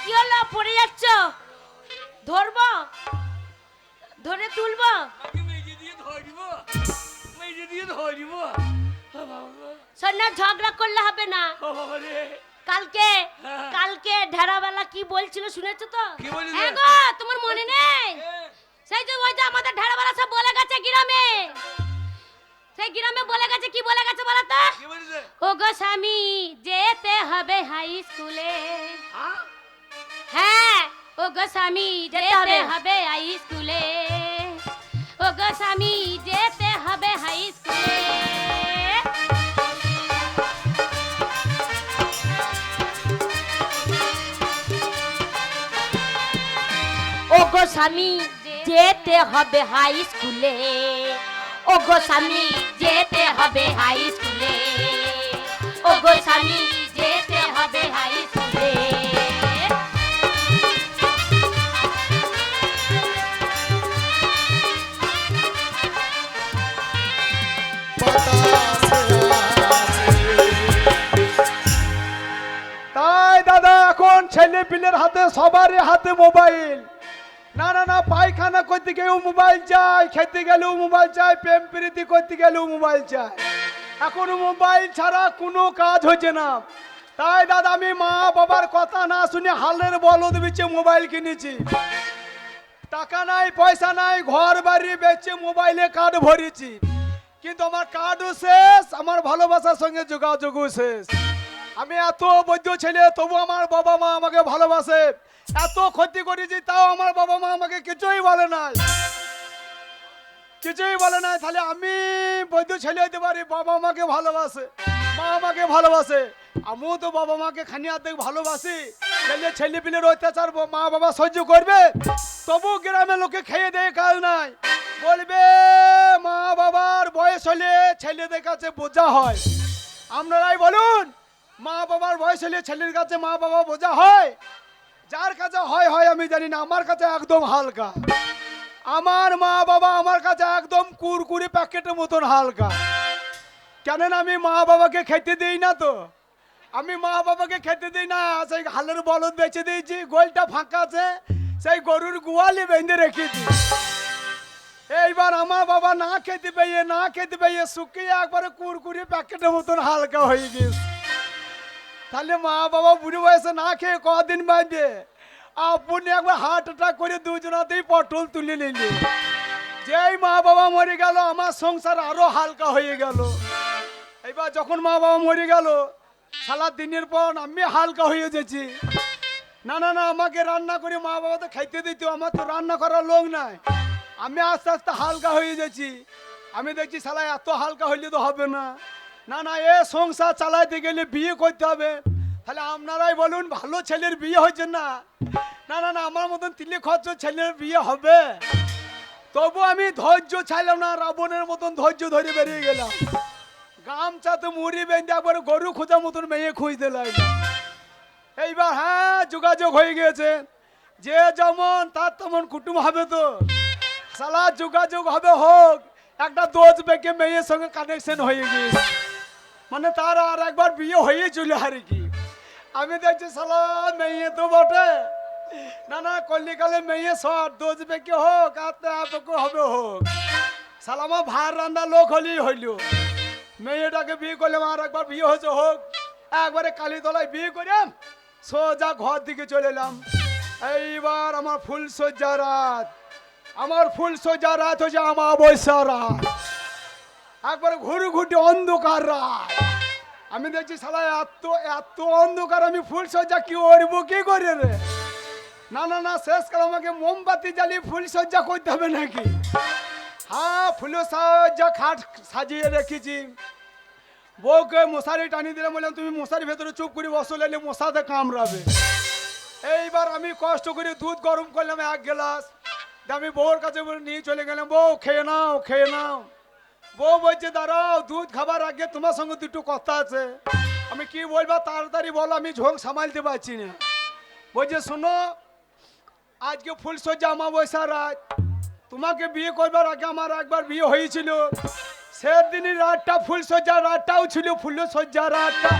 কি হলো, পড়ে যাচ্ছ? ধরবো, ধরে তুলবো? বাকি মেজে দিয়ে ধরিব, মেজে দিয়ে ধরিব। সন্ধ্যা ঝগড়া করলে হবে না। ও বাবা রে, কালকে হ্যাঁ। কালকে ঢেরাবেলা কি বলছিল শুনেছো তো? কি বলিস? হ্যাঁ গো, তোমার মনে নেই? সেই যে ওই যে আমাদের ঢেড়াবেলা সব বলে গেছে গ্রামে, সেই গ্রামে বলে গেছে, কি বলে গেছে বলো তো? কি বলিস? ও গো স্বামী যেতে হবে হাই স্কুলে। হ্যাঁ হ্যাঁ, ও গো স্বামী যেতে যেতে হবে। হবে হাই স্কুলে। ও গো স্বামী যেতে হবে হাই স্কুলে। ও গো স্বামী যেতে হবে হাই স্কুলে, ও গো স্বামী যেতে হবে হাই স্কুলে, ও গো স্বামী যেতে হবে হাই স্কুলে। তাই দাদা এখন ছেলে পিলের হাতে সবারই হাতে মোবাইল। না না না, পায়খানা করতে গেলেও মোবাইল চাই, খেতে গেলেও মোবাইল চাই, প্রেম প্রীতি করতে গেলেও মোবাইল চাই। এখন মোবাইল ছাড়া কোনো কাজ হচ্ছে না। তাই দাদা আমি মা বাবার কথা না শুনে হালের বলদ বেচে মোবাইল কিনেছি। টাকা নাই, পয়সা নাই, ঘর বাড়ি বেচে মোবাইলে কার্ড ভরেছি, কিন্তু আমার কার্ডও শেষ, আমার ভালোবাসার সঙ্গে যোগাযোগও শেষ। আমি এত বৈধ ছেলে, তবু আমার বাবা মা আমাকে ভালোবাসে। এত ক্ষতি করেছি, তাও আমার বাবা মা আমাকে কিছুই বলে নাই, কিছুই বলে নাই। তাহলে আমি বৈধ ছেলে হইতে পারি, বাবা মাকে ভালোবাসে, মা আমাকে ভালোবাসে, আমিও তো বাবা মাকে খানি অর্ধেক ভালোবাসি। তাহলে ছেলে পিলের অত্যাচার মা বাবা সহ্য করবে? তবু গ্রামের লোকে খেয়ে দেয় কাজ নাই, বলবে মা বাবার বয়স হলে ছেলেদের কাছে বোঝা হয়। আপনারাই বলুন, মা বাবার বয়স হলে ছেলের কাছে মা বাবা বোঝা হয়? যার কাছে হয় হয় আমি জানি না, আমার কাছে একদম হালকা। আমার মা বাবা আমার কাছে একদম কুরকুরি প্যাকেটের মতন হালকা। কেননা আমি মা বাবাকে খেতে দিই না, তো আমি মা বাবাকে খেতে দিই না। সেই হালের বলদ বেঁচে দিয়েছি, গোলটা ফাঁকা আছে, সেই গরুর গোয়ালে বেঁধে রেখেছি। এইবার আমার বাবা না খেতে পেয়ে শুকিয়ে একবারে কুরকুরি প্যাকেটের মতন হালকা হয়ে গেছে। তাহলে মা বাবা বুড়ো বয়সে না খেয়ে কদিন বাঁধে, আপনি একবার হার্ট অ্যাটাক করে দুজনাতেই পটল তুলে নিলে। যেই মা বাবা মরে গেল, আমার সংসার আরো হালকা হয়ে গেল। এইবার যখন মা বাবা মরে গেল, সারা দিনের পর আমি হালকা হয়ে যাচ্ছি। না না না, আমাকে রান্না করে মা বাবা তো খাইতে দিত, আমার তো রান্না করার লোক নাই। আমি আস্তে আস্তে হালকা হয়ে যাচ্ছি। আমি দেখছি শালা এত হালকা হইলে তো হবে না। না না, এ সংসার চালাইতে গেলে বিয়ে করতে হবে। তাহলে আপনারাই বলুন, ভালো ছেলের বিয়ে হচ্ছে না? না না না, আমার মতন তিলে খরচ ছেলের বিয়ে হবে? তবু আমি ধৈর্য ছাইলাম না, রাবণের মতন ধৈর্য ধরে বেরিয়ে গেলাম। গামছাতে মুড়ি বেঁধে একবার গরু খোঁজার মতন মেয়ে খুঁজতে লাগলাম। এইবার হ্যাঁ, যোগাযোগ হয়ে গেছে, যে যেমন তার তেমন কুটুম হবে। তো শালা যোগাযোগ হবে হোক, একটা দোষ বেঁকে মেয়ের সঙ্গে কানেকশন হয়ে গেছে, মানে তার আর একবার বিয়ে হয়ে চলে আর কি। আমি দেখছি শালা মেয়ে তো বটে, না না কল্লিকালে মেয়ে সর দোষ বেঁকে হোক আর আপকে হবে হোক। শালা আমার ভার রান্না লোক হলেই হইল, মেয়েটাকে বিয়ে করলাম, আর একবার বিয়ে হয়েছে হোক। একবারে কালীতলায় বিয়ে করে সোজা ঘর দিকে চলে এলাম। এইবার আমার ফুল সজ্জা রাত, আমার ফুল সজ্জা রাত হচ্ছে আমাবস্যা রাত, একবারে ঘুরু ঘুটি অন্ধকার রাত। আমি দেখছি শালা এত এত অন্ধকার, আমি ফুল সজ্জা কি করবো, কি করে রে? না না না, শেষকাল আমাকে মোমবাতি জ্বালিয়ে ফুল সজ্জা করতে হবে নাকি? হ্যাঁ, ফুল সজ্জা খাট সাজিয়ে রেখেছি। বউকে মশারি টানিয়ে দিলাম, বললাম তুমি মশারির ভেতরে চুপ করে বসো, লাইলে মশাতে কামড়াবে। এইবার আমি কষ্ট করে দুধ গরম করলাম 1 গ্লাস, আমি বউর কাছে নিয়ে চলে গেলাম, বউ খেয়ে নাও খেয়ে নাও। বউ বলছে দাঁড়াও, দুধ খাবার আগে তোমার সঙ্গে দুটো কথা আছে। আমি কি বলবো, তাড়াতাড়ি বলো, আমি ঝোঁক সামালতে পারছি না। বলছে শোনো, আজকে ফুল সজ্জা অমাবস্যা রাত, তোমাকে বিয়ে করবার আগে আমার একবার বিয়ে হয়েছিল, সেদিনই রাতটা ফুল সজ্জা রাতটাও ছিল, ফুল সজ্জা রাতটা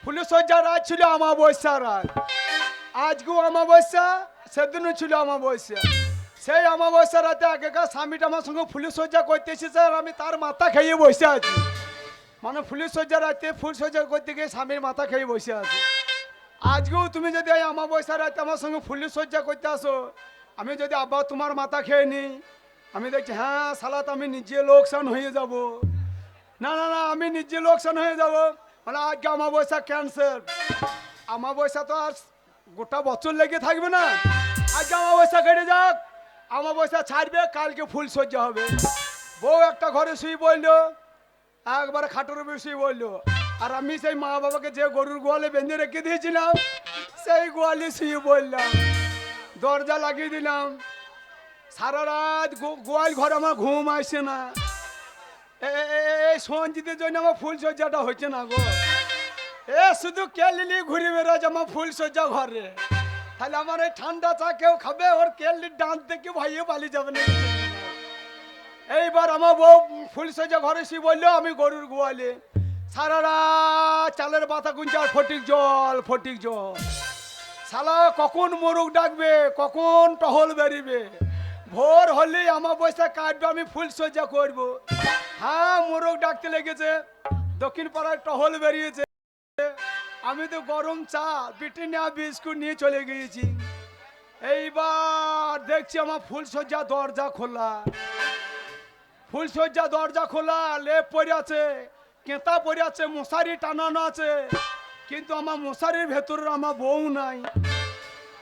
ফুল সজ্জা রাত ছিল অমাবস্যা রাত। আজকেও অমাবস্যা, সেদিনও ছিল অমাবস্যা। সেই অমাবস্যা রাতে আগেকার স্বামীটা আমার সঙ্গে ফুল সজ্জা করতে এসেছে, আর আমি তার মাথা খেয়ে বসে আছি। মানে ফুল সজ্জা রাতে ফুল সজ্জা করতে গিয়ে স্বামীর মাথা খেয়ে বসে আছে। আজকেও তুমি যদি এই অমাবস্যা রাতে আমার সঙ্গে ফুল সজ্জা করতে আসো, আমি যদি আবার তোমার মাথা খেয়ে নিই, আমি দেখছি হ্যাঁ সালাত আমি নিজে লোকসান হয়ে যাব। না না না, আমি নিজে লোকসান হয়ে যাব। মানে আজকে অমাবস্যা ক্যান্সেল। অমাবস্যা তো আর গোটা বছর লেগে থাকবে না, আজকে অমাবস্যা কেটে যাক, অমাবস্যা ছাড়বে, কালকে ফুল সজ্জা হবে। বউ একটা ঘরে শুয়ে বললো, একবারে খাটের উপরে শুয়ে বললো, আর আমি সেই মা বাবাকে যে গরুর গোয়ালে বেঁধে রেখে দিয়েছিলাম, সেই গোয়ালে শুয়ে বললাম, দরজা লাগিয়ে দিলাম। সারা রাত গোয়াল ঘরে আমার ঘুম আসছে না। এই সঞ্জিতের জন্য আমার ফুল সজ্জাটা হচ্ছে না গো। শুধু কেলিলি ঘুরে বেড়াচ্ছে আমার ফুল সজ্জা ঘরে। তাহলে আমার এই ঠান্ডা চা কেউ খাবে, ওর কেলির ডান থেকে ভাইয়ে পালিয়ে যাবে না। এইবার আমার বউ ফুল সজ্জা ঘরে শুয়ে বললো, আমি গরুর গোয়ালে সারা রাত চালের বাতা গুনছে, আর ফটিক জল ফটিক জল। শালা কখন মোরগ ডাকবে, কখন টহল বেরিবে, ভোর হলেই আমার পয়সা কাটবে, আমি ফুল সজ্জা করবো। হ্যাঁ, মোরগ ডাকতে লেগেছে, দক্ষিণ পাড়ায় টহল বেরিয়েছে। আমি তো গরম চা ব্রিটানিয়া বিস্কুট নিয়ে চলে গিয়েছি। এইবার দেখছি আমার ফুল সজ্জা দরজা খোলা, ফুল সজ্জা দরজা খোলা, লেপ পরে আছে, কেতা পরে আছে, মশারি টানানো আছে, কিন্তু আমার মশারির ভেতরে আমার বউ নাই।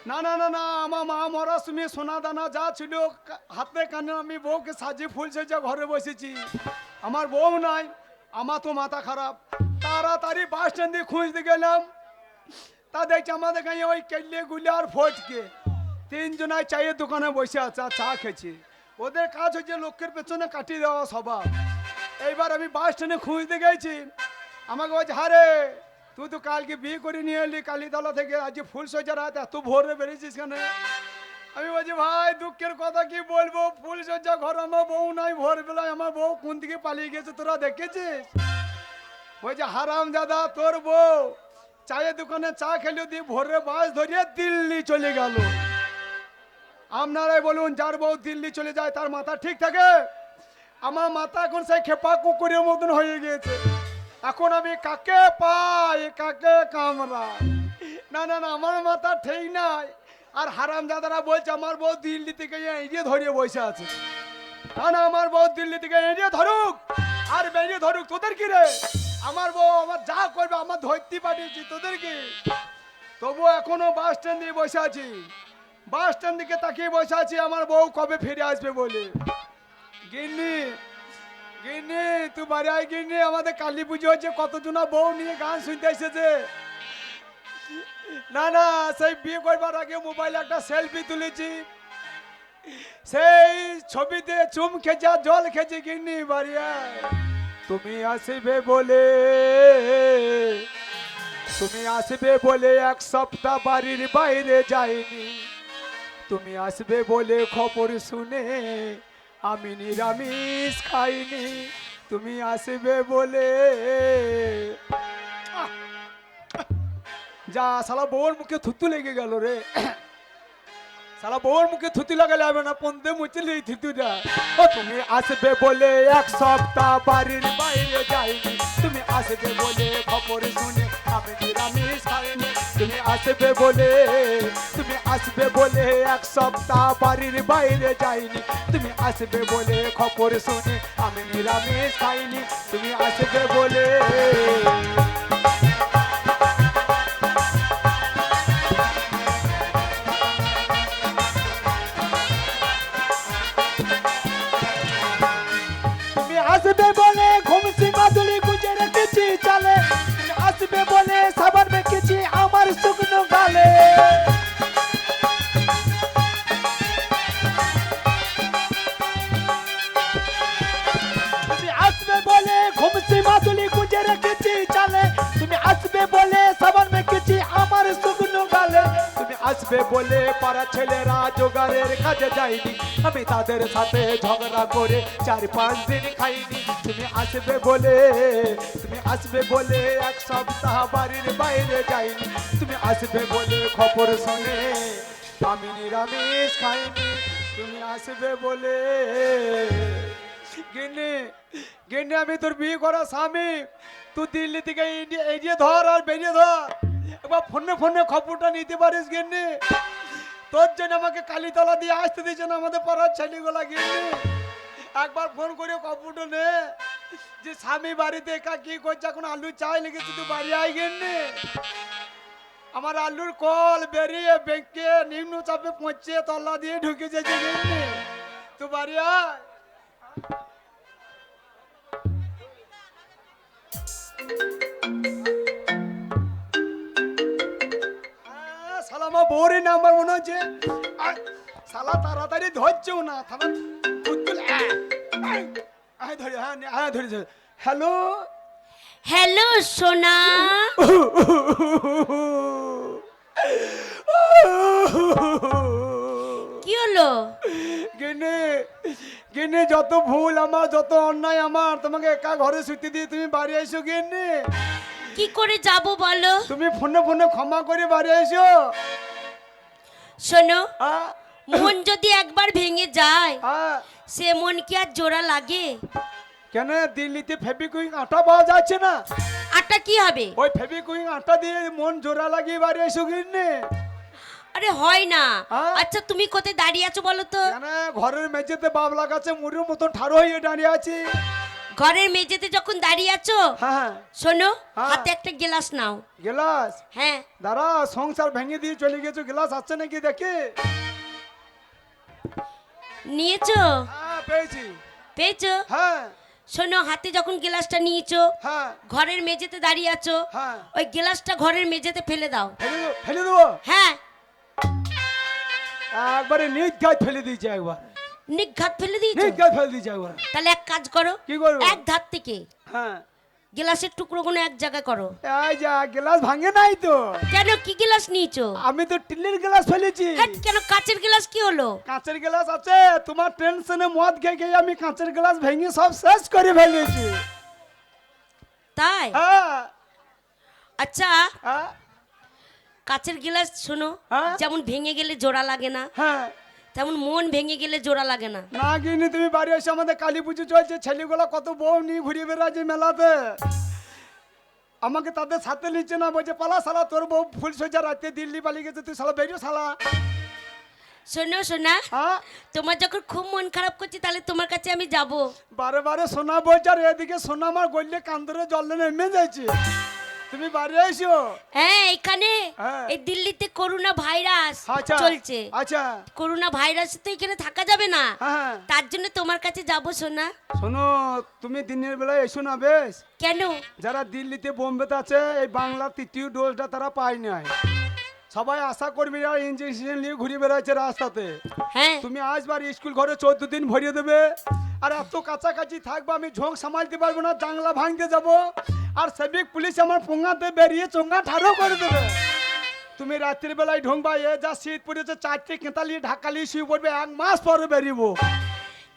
না না না না, আমার মা মরা সময় সোনা দানা যা ছিল হাতে কানে আমি বউকে সাজিয়ে ফুল সজ্জা ঘরে বসেছি, আমার বউ নাই। আমার তো মাথা খারাপ। তাড়াতাড়ি বাস স্ট্যান্ডে খুঁজতে গেলাম, তা দেখছি আমাদের গাঁয়ে ওই কেল্লে গুলি আর ফটকে 3 জনায় চায়ের দোকানে বসে আছে, আর চা খেয়েছে। ওদের কাজ হচ্ছে লোকের পেছনে কাটিয়ে দেওয়া স্বভাব। এইবার আমি বাস স্ট্যান্ডে খুঁজতে গেছি, আমাকে বলছে হারে তুই তো কালকে বিয়ে করে নিয়ে এলি কালীতলা থেকে, আজ ফুল সজ্জা রাত এত ভোরে বেরিয়েছিস কেন? আমি বলছি ভাই দুঃখের কথা কি বলবো, ফুল সজ্জা ঘর আমার বউ নাই, ভোরবেলায় আমার বউ কোন দিকে পালিয়ে গেছে তোরা দেখেছিস? বলছে হারাম দাদা, তোর বউ চায়ের দোকানে চা খেলে দিয়ে ভোরে বাস ধরিয়ে দিল্লি চলে গেল। আপনারাই বলুন, যার বউ দিল্লি চলে যায় তার মাথা ঠিক থাকে? আমার মাথা এখন সেই খেপা কুকুরের মতন হয়ে গিয়েছে। এখন আমি কাকে পাই কাকে কামড়াই? না না না, আমার মাথা ঠিক নাই। আর হারাম দাদারা বলছে আমার বউ দিল্লি থেকে এড়িয়ে ধরিয়ে বসে আছে। না না, আমার বউ দিল্লি থেকে এড়িয়ে ধরুক আর বেরিয়ে ধরুক, তোদের কি রে? আমার বউ আমার যা করবে আমার ধরতে পাঠিয়েছি, তোদের কি? তবু এখনো বাস স্ট্যান্ড দিয়ে বসে আছি, বাস স্ট্যান্ড দিকে তাকিয়ে বসে আছি, আমার বউ কবে ফিরে আসবে বলে। গিন্নি গিন্নি তুই বাড়ি আয় গিন্নি, আমাদের কালী পুজো হচ্ছে, কতজনা বউ নিয়ে গান শুনতে এসেছে। না না, সেই বিয়ে করবার আগে মোবাইলে একটা সেলফি তুলেছি, সেই ছবিতে চুম খেঁচা জল খেয়েছি। গিন্নি বাড়ি আয়, তুমি আসবে বলে, তুমি আসবে বলে 1 সপ্তাহ বাড়ির বাইরে যাইনি, তুমি আসবে বলে খবর শুনে আমি নিরামিষ খাইনি, তুমি আসবে বলে। যা শালা বউর মুখে থুতু লেগে গেল রে, শালা বউর মুখে থুতু লাগালে হবে না, পন্দে মুচলে এই থুতুটা। ও তুমি আসবে বলে 1 সপ্তাহ বাড়ির বাইরে যাইনি, তুমি আসবে বলে খবর শুনে আমি নিরামিষ খাইনি, তুমি আসবে বলে, তুমি আসবে বলে 1 সপ্তাহ বাড়ির বাইরে যাইনি, তুমি আসবে বলে খবর শুনে আমি নিরামিষ খাইনি, তুমি আসবে বলে। আসবে বলে পাড়া ছেলেরা জোগাড়ের কাজে যায়নি, আমি তাদের সাথে ঝগড়া করে 4-5 দিন খাইনি। তুমি আসবে বলে এক সপ্তাহ বাড়ির বাইরে যাইনি, তুমি আসবে বলে খবর শুনে আমি নিরামিষ খাইনি। তুমি আসবে বলে গিন্নি আমি তোর বিয়ে করা স্বামী, তুই দিল্লি থেকে এড়িয়ে ধর আর বেরিয়ে ধর। একবার ফোনে খবরটা নিতে পারিস গিন্নি, তোর জন্য আমাকে কালীতলা দিয়ে আসতে দিচ্ছে না আমাদের পাড়ার ছেলেগুলা। গিন্নি একবার ফোন করে খবরটা নে যে স্বামী বাড়িতে একা কি করছে, এখন আলু চাই লেগেছে, তুই বাড়ি আয় গিন্নি। আমার আলুর কল বেরিয়ে বেঁকে নিম্ন চাপে পৌঁছে তল্লা দিয়ে ঢুকে যাচ্ছে গিন্নি, তুই বাড়ি আয়। সালামা বৌরি নাম্বার মনে হচ্ছে, সালা তাড়াতাড়ি ধরছেও না, থানা ধরে হ্যাঁ ধরেছে। হ্যালো হ্যালো সোনা, কি হলো? গিন্নি যত ভুল আমার, যত অন্যায় আমার, তোমাকে একা ঘরে শুতে দিয়ে তুমি বাড়ি এসো গিন্নি। কি করে যাব বলো? তুমি ফোনে ক্ষমা করে বাড়ি এসো। শোনো, হ্যাঁ মন যদি একবার ভেঙে যায় হ্যাঁ। সে মন কি আর জোড়া লাগে? কেন দিল্লিতে ফেবিকুইক আটা পাওয়া যাচ্ছে না? আটা কি হবে? ওই ফেবিকুইক আটা দিয়ে মন জোড়া লাগিয়ে বাড়ি এসো গিন্নি। আরে হয় না। হ্যাঁ? আচ্ছা তুমি কোথায় দাঁড়িয়ে আছো বলো তো? কেন ঘরের মেঝেতে বাবলা গাছে মুড়ির মতন ঠাড়ো হয়ে দাঁড়িয়ে আছি। ঘরের মেঝেতে যখন দাঁড়িয়ে আছো, হ্যাঁ শোনো, হ্যাঁ। হাতে একটা গ্লাস নাও। গেলাস? হ্যাঁ, দাঁড়া, সংসার ভেঙে দিয়ে চলে গেছো, গ্লাস আছে নাকি দেখি। নিয়েছো? হ্যাঁ পেয়েছি। পেয়েছো? হ্যাঁ শোনো, হাতে যখন গ্লাসটা নিয়েছো, হ্যাঁ ঘরের মেঝেতে দাঁড়িয়ে আছো, হ্যাঁ। ওই গ্লাসটা ঘরের মেঝেতে ফেলে দাও। ফেলে দেবো? হ্যাঁ, একবারে নির্ঘাত ফেলে দিয়েছে, একবার নিঘাত ফেলে দিয়েছো? নির্ঘাত ফেলে দিয়েছে একবার। তাহলে এক কাজ করো, কি করবো? এক ধার থেকে হ্যাঁ গ্লাসের টুকরোগুলো এক জায়গায় করো। এই যা, গ্লাস ভাঙে নাই তো। কেন, কি গ্লাস নিয়েছো? আমি তো টিলের গ্লাস ফেলেছি। হ্যাঁ, কেন কাচের গ্লাস কি হলো? কাঁচের গ্লাস আছে, তোমার টেনশনে মদ খেয়ে খেয়ে আমি কাঁচের গ্লাস ভেঙে সব শেষ করে ফেলেছি। তাই? হ্যাঁ আচ্ছা, হ্যাঁ কাচের গ্লাস শোনো, হ্যাঁ? যেমন ভেঙে গেলে জোড়া লাগে না, হ্যাঁ। তেমন মন ভেঙে গেলে জোড়া লাগে না। না গিনি, তুমি বাড়ি এসে আমাদের কালী পুজো চলছে, ছেলেগুলো কত বউ নিয়ে ঘুরিয়ে বেড়াচ্ছে মেলাতে, আমাকে তাদের সাথে নিচ্ছে না, বলছে পালা শালা, তোর বউ ফুল সোজা রাতে দিল্লি পালিয়ে গেছে, তুই শালা বেরিয়ে শালা। শোনো সোনা, হ্যাঁ তোমার যখন খুব মন খারাপ করছে তাহলে তোমার কাছে আমি যাব। বারে বারে সোনা বলছে, আর এদিকে সোনা আমার গড়লে কান্দরে জল নেমে যাচ্ছে, তুমি বাড়ি এসো। হ্যাঁ, এখানে হ্যাঁ। এই দিল্লিতে করোনা ভাইরাস আচ্ছা চলছে। আচ্ছা করোনা ভাইরাস তো এখানে থাকা যাবে না, হ্যাঁ। তার জন্য তোমার কাছে যাব সোনা। শোনো, তুমি দিনের বেলায় এসো না বেশ। কেন? যারা দিল্লিতে বোম্বেতে আছে, এই বাংলা 3য় ডোজটা তারা পায় নাই, সবাই আশা কর্মীরা ইঞ্জেকশন নিয়ে ঘুরে বেড়াচ্ছে রাস্তাতে। হ্যাঁ, তুমি আসবার স্কুল ঘরে 14 দিন ভরিয়ে দেবে, আর এত কাছাকাছি থাকবো, আমি ঝোঁক সামালতে পারবো না, জাংলা ভাঙতে যাব, আর সেবিক পুলিশ আমার পোঙাতে বেরিয়ে চোঙ্গা ঠাড়ো করে দেবে। তুমি রাত্রির বেলায় ঢোংবা, এ যা শীত পড়েছে, 4টে কেতালি ঢাকালি শুয়ে পড়বে, 1 মাস পরে বেরিয়েবো।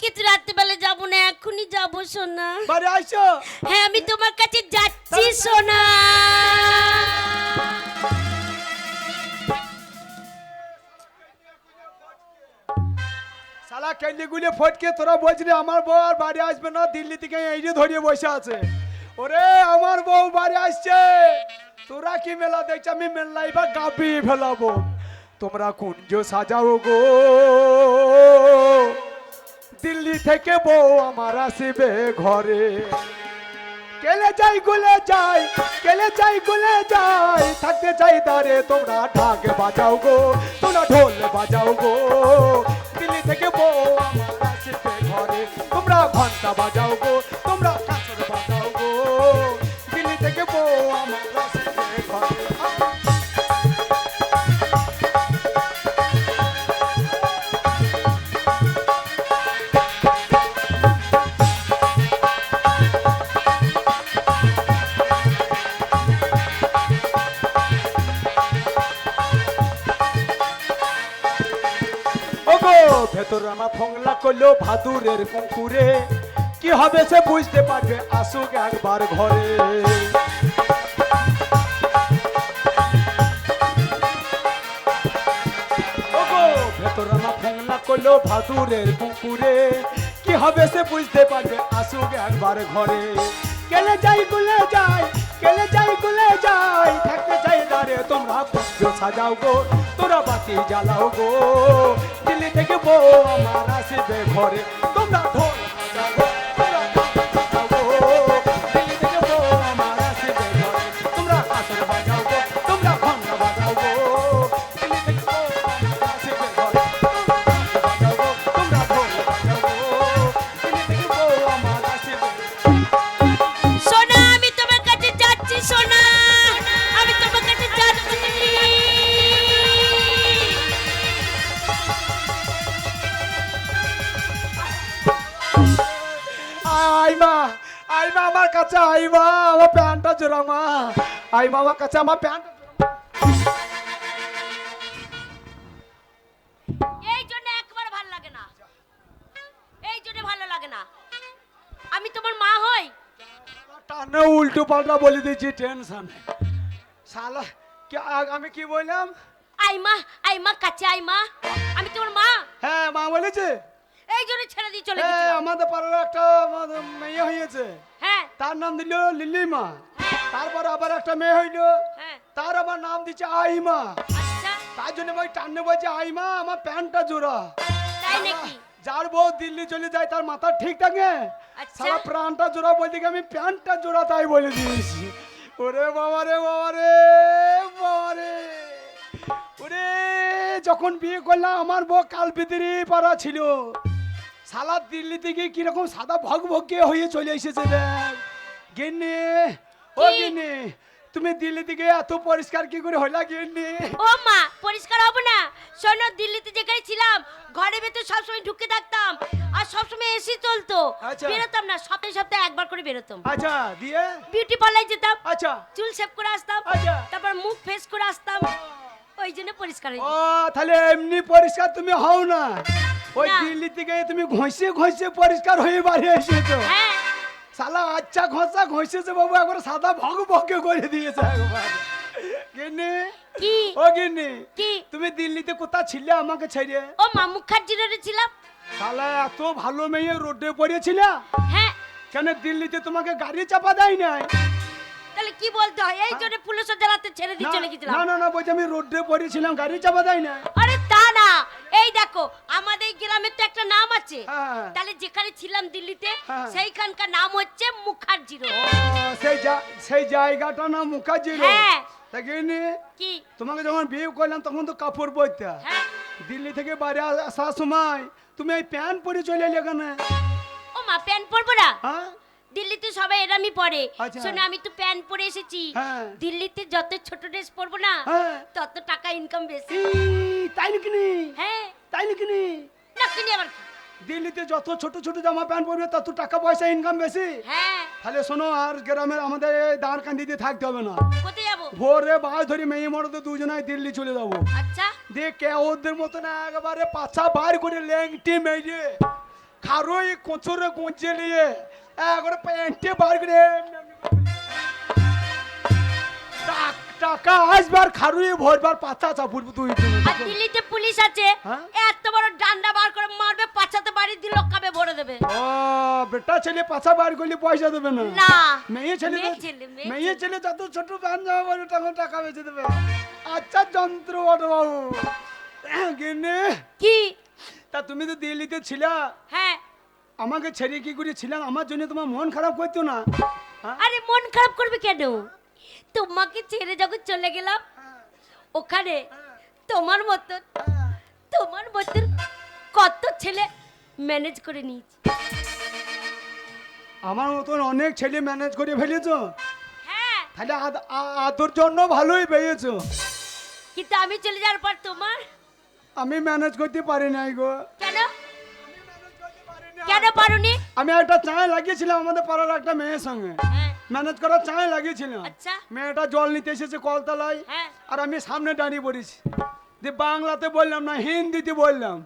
কিন্তু রাত্রিবেলা যাবো না, এখনই যাবো সোনা। বাড়ি আইসো। হ্যাঁ, আমি তোমার কাছে যাচ্ছি সোনা। শালা কেলি গুলি ফটকে তোরা বলছিলি আমার বউ আর বাড়ি আসবে না, দিল্লি থেকে এই যে ধরিয়ে বসে আছে। ওরে আমার বউ বাড়ি আসছে, তোরা কি মেলা দেখছ, আমি মেলাই বা কাঁপিয়ে ফেলাবো। তোমরা কুঞ্জ সাজাও গো, দিল্লি থেকে বউ আমার আসবে ঘরে। কেলে যাই গুলে যাই, কেলে যাই গুলে যাই, থাকতে চাই দাঁড়ে, তোমরা ঢাক বাজাও গো, তোমরা ঢোল বাজাও গো, দিল্লি থেকে বউ আমার আসবে ঘরে। তোমরা ঘন্টা বাজাও গো, তোমরা কাঁচর বাজাও গো, দিল্লি থেকে বউ আমার আসবে ঘরে। ওগো ভেতর আমার ফংলা করলো ভাদুরের পুকুরে, কি হবে সে বুঝতে পারবে আসুক একবার ঘরে। ওগো ভেতর আমার ফংলা করলো ভাদুরের পুকুরে, কি হবে সে বুঝতে পারবে আসুক একবার ঘরে। কেলে যাই গুলে যাই, কেলে যাই গুলে যাই, থাকতে চাই দাঁড়ে তোমরা পুজো সাজাও গো, তোরা বাতি জ্বালাও গো, দিল্লি থেকে বউ আমার আসবে ঘরে, তোমরা ঢোল বাজাও গো, তোরা ঢাক বাজাও গো, দিল্লি থেকে বউ আমার আসবে ঘরে, তোমরা কাঁসর বাজাও গো, তোমরা ঘন্টা বাজাও গো, দিল্লি থেকে বউ আমার আসবে ঘরে, তোমরা বাজাও গো, তোমরা ঢোল বাজাও গো, দিল্লি থেকে বউ আমার আসবে ঘরে। সোনা আমি তোমার কাছে যাচ্ছি, সোনা আমি তোমার কাছে যাচ্ছি। আইমা আইমা আমার কাছে, আইমা আমার প্যান্টটা জোড়া মা, আইমা আমার কাছে আমার প্যান্ট। এই জন্য একবার ভালো লাগে না, এই জন্য ভালো লাগে না। আমি তোমার মা হই। টানে উল্টো পাল্টা বলে দিয়েছি, টেনশন শালা কি আমি কি বললাম? আইমা আইমা কাছে আইমা, আমি তোমার মা। হ্যাঁ মা বলেছে। এই জন্য ছেড়ে দিয়ে চলে হ্যাঁ গেছিলাম। আমাদের পাড়ার একটা মেয়ে হয়েছে, হ্যাঁ তার নাম দিল লিলি মা, তারপর আবার একটা মেয়ে হইল, হ্যাঁ তার আবার নাম দিচ্ছে আইমা, আচ্ছা তার জন্য ভাই টান্নে বলছে আইমা আমার প্যান্টটা জোড়া। তাই নাকি? যার বউ দিল্লি চলে যায় তার মাথা ঠিক থাকে, আচ্ছা। সারা প্রাণটা জোড়া বলতে গিয়ে আমি প্যান্টটা জোড়া তাই বলে দিয়েছি। ওরে বাবা রে বাবা রে বাবা রে, ওরে যখন বিয়ে করলাম আমার বউ কালপিতিরি পাড়া ছিল, সালা দিল্লি থেকে কিরকম সাদা ভগ ভগে হয়ে চলে এসেছে দেখ। গিন্নি ও কি? গিন্নি, তুমি দিল্লি থেকে এত পরিষ্কার কি করে হইলা গিন্নি? ও মা পরিষ্কার হবো না? শোনো, দিল্লিতে যেখানে ছিলাম ঘরের ভেতর সবসময় ঢুকে থাকতাম, আর সবসময় এসি চলতো, আচ্ছা। বেরোতাম না, সপ্তাহে সপ্তাহে একবার করে বেরোতাম। আচ্ছা দিয়ে বিউটি পার্লারে যেতাম, আচ্ছা চুল শেভ করে আসতাম, আচ্ছা। তারপর মুখ ফেস করে আসতাম, ওই জন্য পরিষ্কার হয়ে ও যেত। তাহলে এমনি পরিষ্কার তুমি হও না, ওই না। দিল্লি থেকে তুমি ঘষে ঘষে পরিষ্কার হয়ে বাড়ি এসেছো। হ্যাঁ শালা আচ্ছা ঘষা ঘষেছে বাবু, একবার সাদা ভগ ভগে করে দিয়েছে একবার। গিন্নি কি ও গিন্নি, কি? তুমি দিল্লিতে কোথা ছিলে আমাকে ছেড়ে? ও মা মুখার্জি রোডে ছিলাম। শালা এত ভালো মেয়ে রোডে পড়েছিল, হ্যাঁ কেন দিল্লিতে তোমাকে গাড়ি চাপা দেয় নাই? তাহলে কি বলতে হয়? এই জন্য পুলিশ জ্বালাতে ছেড়ে দিয়ে চলে না গেছিলাম। না না বলছি আমি রোডে পড়েছিলাম, গাড়ি চাপা দেয় না। আরে তা না, এই দেখো আমাদের গ্রামের তো একটা নাম আছে, হ্যাঁ। তাহলে যেখানে ছিলাম দিল্লিতে হ্যাঁ। সেইখানকার নাম হচ্ছে মুখার্জি রোড। ও সেই জায়গাটা না মুখার্জি রোড। হ্যাঁ। তা গিন্নি কি? তোমাকে যখন বিয়ে করলাম তখন তো কাপড় পরতে, হ্যাঁ দিল্লি থেকে বাইরে আসার সময় তুমি এই প্যান্ট পরে চলে এলে কেন? ও মা প্যান্ট পরবো না? হ্যাঁ দিল্লিতে সবাই এরামই পরে। আচ্ছা। শোনো আমি তো প্যান্ট পরে এসেছি, হ্যাঁ। দিল্লিতে যত ছোট ড্রেস পরবো না হ্যাঁ। তত টাকা ইনকাম বেশি। তাই নাকি নি? হ্যাঁ তাই নাকি নি? না কিনে আবার কি? দিল্লিতে যত ছোট ছোট জামা প্যান্ট পরবে তত টাকা পয়সা ইনকাম বেশি। হ্যাঁ তাহলে শোনো, আর গ্রামের আমাদের দাঁড় কান্দিতে থাকতে হবে না, কোথায় যাবো? ভোরে বাস ধরে মেয়ে মরতে দুজনায় দিল্লি চলে যাবো। আচ্ছা দিয়ে কে ওদের মতো না একেবারে পাছা বার করে ল্যাংটি মেরে খারোই কোঁচরে গুঁজে নিয়ে একবারে প্যান্টে বার করে টাকা আসবার খারুই ভরবার পাতা চাপুর তুই। আর দিল্লিতে পুলিশ আছে, হ্যাঁ? এত বড় ডান্ডা বার করে মারবে, পাছাতে বাড়ি দিল কাবে ভরে দেবে। ও বেটা ছেলে পাছা বার করলে পয়সা দেবে না? না মেয়ে ছেলে মেয়ে ছেলে, মেয়ে মেয়ে ছেলে যত ছোট প্যান্ট জামা পরে তখন টাকা বেঁচে দেবে। আচ্ছা যন্ত্র বটে বাবু। গিন্নি কি? তা তুমি তো দিল্লিতে ছিলা, হ্যাঁ আমাকে ছেড়ে কি করে ছিলাম? আমার জন্য তোমার মন খারাপ করতো না? হ্যাঁ? আরে মন খারাপ করবে কেন? তোমাকে ছেড়ে যখন চলে গেলাম ওখানে তোমার মতন কত ছেলে ম্যানেজ করে নিয়েছি। আমার মতন অনেক ছেলে ম্যানেজ করে ফেলেছো, হ্যাঁ তাহলে আদর জন্য ভালোই পেয়েছো। কিন্তু আমি চলে যাওয়ার পর তোমার আমি ম্যানেজ করতে পারি নাই গো। কেন কেন পারোনি? আমি একটা চায় লাগিয়েছিলাম আমাদের পাড়ার একটা মেয়ের সঙ্গে, হ্যাঁ ম্যানেজ করার চায় লাগিয়েছিলাম। আচ্ছা মেয়েটা জল নিতে এসেছে কলতলায়, হ্যাঁ আর আমি সামনে দাঁড়িয়ে পড়েছি। যে বাংলাতে বললাম না হিন্দিতে বললাম,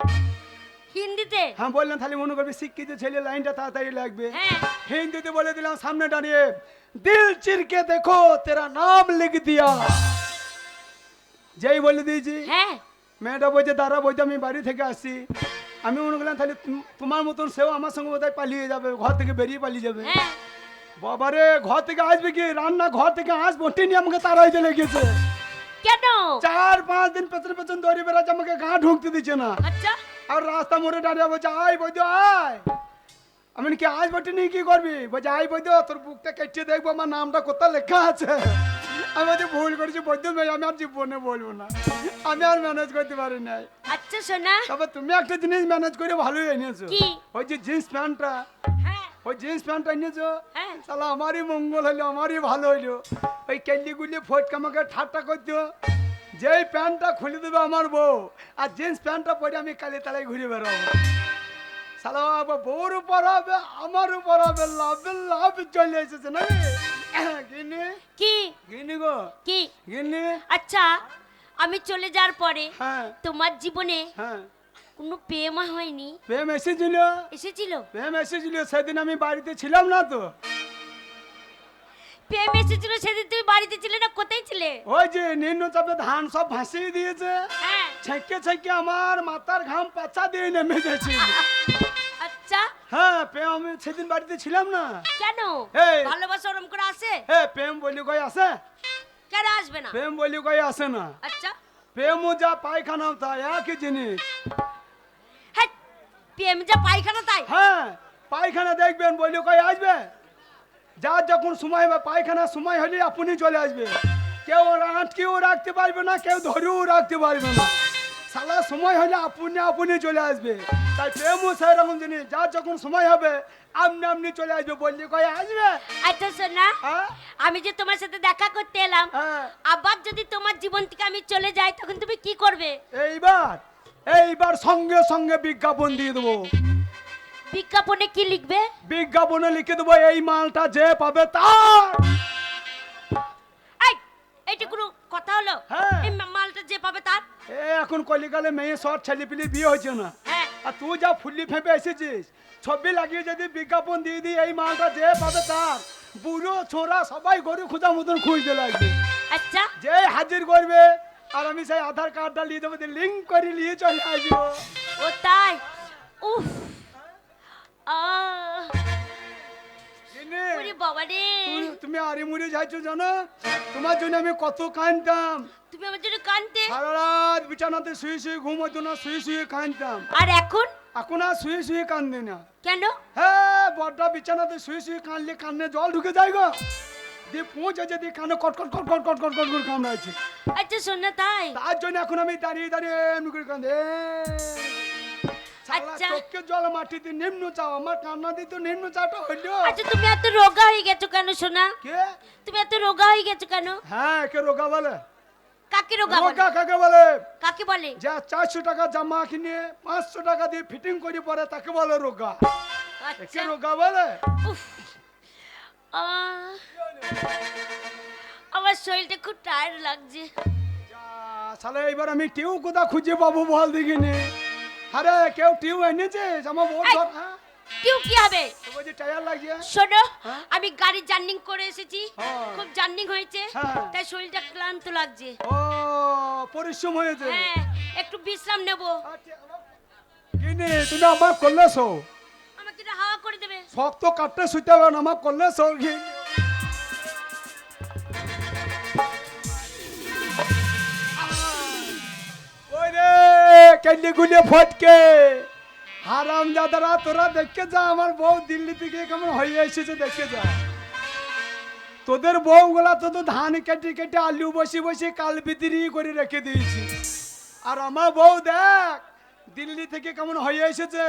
হিন্দিতে? হ্যাঁ বললাম তাহলে মনে করবি শিক্ষিত ছেলে, লাইনটা তাড়াতাড়ি লাগবে। হ্যাঁ। হিন্দিতে বলে দিলাম সামনে দাঁড়িয়ে, দিল চিরকে দেখো তেরা নাম লিখ দিয়া। যেই বলে দিয়েছি, হ্যাঁ। মেয়েটা বলছে দাঁড়া, বলছে আমি বাড়ি থেকে আসছি। আমি মনে করলাম তাহলে তোমার মতন সেও আমার সঙ্গে বোধহয় পালিয়ে যাবে, ঘর থেকে বেরিয়ে পালিয়ে যাবে। হ্যাঁ। বাবারে ঘর থেকে আসবে কি, রান্না ঘর থেকে আসবো টিনি আমাকে তারাই চলে গেছে। কেন? 4-5 দিন পেছন পেছন দৌড়ে বেড়াচ্ছে, আমাকে গা ঢুকতে দিচ্ছে না। আচ্ছা। আর রাস্তা মোড়ে দাঁড়িয়ে বলছে আয় বৈদ্য আয়। আমি বলি, কি আজ বটে নিয়ে কি করবি? বলছে আয় বৈদ্য, তোর বুকটা কেটে দেখবো আমার নামটা কোথায় লেখা আছে। আমি বলছি ভুল করেছি বৈদ্য ভাই, আমি আর জীবনে বলবো না, আমি আর ম্যানেজ করতে পারি নাই। আচ্ছা সোনা। তবে তুমি একটা জিনিস ম্যানেজ করে ভালোই এনেছো। কি? ওই যে জিন্স প্যান্টটা, হ্যাঁ। ওই জিন্স প্যান্টটা এনেছো, হ্যাঁ। তাহলে আমারই মঙ্গল হলো, আমারই ভালো হইলো। ওই কেল্লিগুলি ফটকে আমাকে ঠাট্টা করতো, যেই প্যান্টটা খুলে দেবে আমার বউ, আর জিন্স প্যান্টটা পরে আমি কালি তালায় ঘুরে বেড়াবো। সালা বউর উপর হবে, আমার উপর হবে, লাভ লাভ চলে এসেছে না গিনি। কি? গিনি গো, কি? গিনি। আচ্ছা, আমি চলে যাওয়ার পরে হ্যাঁ তোমার জীবনে হ্যাঁ, কোনো প্রেম হয়নি? প্রেম এসেছিল, এসেছিল? প্রেম এসেছিল, সেদিন আমি বাড়িতে ছিলাম না তো। প্রেম এসেছিল সেদিন তুমি বাড়িতে ছিলে না, কোথায় ছিলে? ওই যে নিম্ন চাপে ধান সব ভাসিয়ে দিয়েছে, হ্যাঁ। ছেঁকে ছেঁকে আমার মাথার ঘাম পাচা দিয়ে নেমে গেছে। আচ্ছা। হ্যাঁ প্রেম, আমি সেদিন বাড়িতে ছিলাম না। কেন? এই। ভালোবাসা ওরম করে আসে? হ্যাঁ প্রেম বলি কই আসে? কেন আসবে না? প্রেম বলি কই আসে না? আচ্ছা। প্রেমও যা পায়খানাও তা একই জিনিস। হ্যাঁ, প্রেম যা পায়খানা তাই? হ্যাঁ পায়খানা দেখবেন বলি কই আসবে, যার যখন সময় হবে পায়খানা সময় হলে আপনি চলে আসবে। কেউ আটকেও রাখতে পারবে না, কেউ ধরেও রাখতে পারবে না, সালা সময় হলে আপনি আপনি চলে আসবে। তাই প্রেমও সেরকম জিনিস, যার যখন সময় হবে আপনি আপনি চলে আসবে, বললি কই আসবে। আচ্ছা সোনা, হ্যাঁ আমি যে তোমার সাথে দেখা করতে এলাম, হ্যাঁ। আবার যদি তোমার জীবন থেকে আমি চলে যাই তখন তুমি কি করবে? এইবার সঙ্গে সঙ্গে বিজ্ঞাপন দিয়ে দেবো। বিজ্ঞাপনে কি লিখবে? বিজ্ঞাপনে লিখে দেবো, এই মালটা যে পাবে তার। এই, এইটা কোনো কথা হলো? হ্যাঁ। এই মালটা যে পাবে তার? এখন কলিকালে মেয়ে সব ছেলে পিলি বিয়ে হয়েছে না, হ্যাঁ। আর তুই যা ফুল্লি ফেঁপে এসেছিস, ছবি লাগিয়ে যদি বিজ্ঞাপন দিয়ে দিই এই মালটা যে পাবে তার, বুড়ো ছোড়া সবাই গরু খোঁজা মতন খুঁজতে লাগবে। আচ্ছা। যে হাজির করবে আর আমি সেই আধার কার্ডটা নিয়ে দেবো, লিঙ্ক করে নিয়ে চলে আসবো। ও তাই? উফ, আহ, কিনে, ওরে বাবা রে, তুমি আরে মুড়ি যাইছো জানো, তোমার জন্য আমি কত কাঁদতাম। তুমি আমার জন্য কাঁদতে? সারা রাত বিছানাতে শুয়ে শুয়ে ঘুম হতো না, শুয়ে শুয়ে কাঁদতাম। আর এখন? এখন আর শুয়ে শুয়ে কান্দে না। কেন? হ্যাঁ বড়টা বিছানাতে শুয়ে শুয়ে কানলে কানে জল ঢুকে যায় গো, দিয়ে পৌঁছে যদি কানে কটকট কটকট কটকট কটকট কামড়াচ্ছে। আচ্ছা শোনা তাই? তার জন্য এখন আমি দাঁড়িয়ে দাঁড়িয়ে এমনি করে কান্দে। আচ্ছা। চোখের জল মাটিতে নিম্ন চাও, আমার কান্না দিয়ে তো নিম্ন চাটা হইলো। আচ্ছা তুমি এত রোগা হয়ে গেছো কেন সোনা? কে? তুমি এত রোগা হয়ে গেছো কেন? হ্যাঁ কে রোগা বলে? কাকে রোগা বলে? রোগা কাকে বলে? কাকে বলে? যা 400 টাকা জামা কিনে 500 টাকা দিয়ে ফিটিং করে পরে তাকে বলে রোগা। কে আচ্ছা। রোগা বলে? উফ, আমার শরীরটা খুব টায়ার্ড লাগছে। শালা এবার আমি টিউ কোথা খুঁজে পাবো বল দেখিনি। আরে কেউ টিউ এনেছে আমার বউ এই, ধর। হ্যাঁ কেউ কি হবে? তো বলছি টায়ার লাগছে। শোনো, হ্যাঁ? আমি গাড়ি জার্নিং করে এসেছি, হ্যাঁ। খুব জার্নিং হয়েছে, হ্যাঁ। তাই শরীরটা ক্লান্ত লাগছে। ও পরিশ্রম হয়েছে। হ্যাঁ, একটু বিশ্রাম নেব। কিনে তুমি আমার করলে শো, আমাকে একটু হাওয়া করে দেবে? শক্ত কাটতে শুতে হবে না, আমার করলে শো। ওই রে কেন্দি গুলিয়ে ফটকে হারাম দাদারা, তোরা দেখে যা আমার বউ দিল্লি থেকে কেমন হয়ে এসেছে, দেখে যা। তোদের বউগুলা তো ধান কেটে কেটে আলু বসে বসে কাল বিক্রি করে রেখে দিয়েছি, আর আমার বউ দেখ দিল্লি থেকে কেমন হয়ে এসেছে।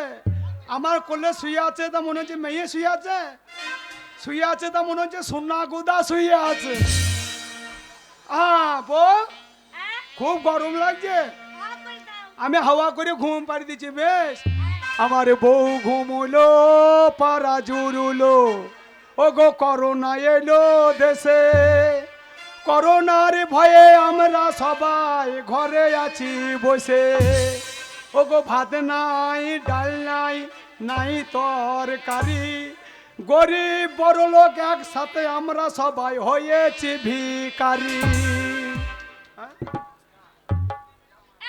আমার কোলে শুয়ে আছে তা মনে হচ্ছে মেয়ে শুয়ে আছে, শুয়ে আছে তা মনে হচ্ছে সোনা গোদা শুয়ে আছে। বউ হ্যাঁ? খুব গরম লাগছে, হাওয়া করে দাও। আমি হাওয়া করে ঘুম পাড়ি দিচ্ছি বেশ। আমার বউ ঘুমুলো পাড়া জুড়ুলো, ও গো করোনা এলো দেশে, করোনার ভয়ে আমরা সবাই ঘরে আছি বসে। ওগো ভাত নাই ডাল নাই নাই তরকারি, গরিব বড় লোক একসাথে আমরা সবাই হয়েছি ভিখারি। হ্যাঁ?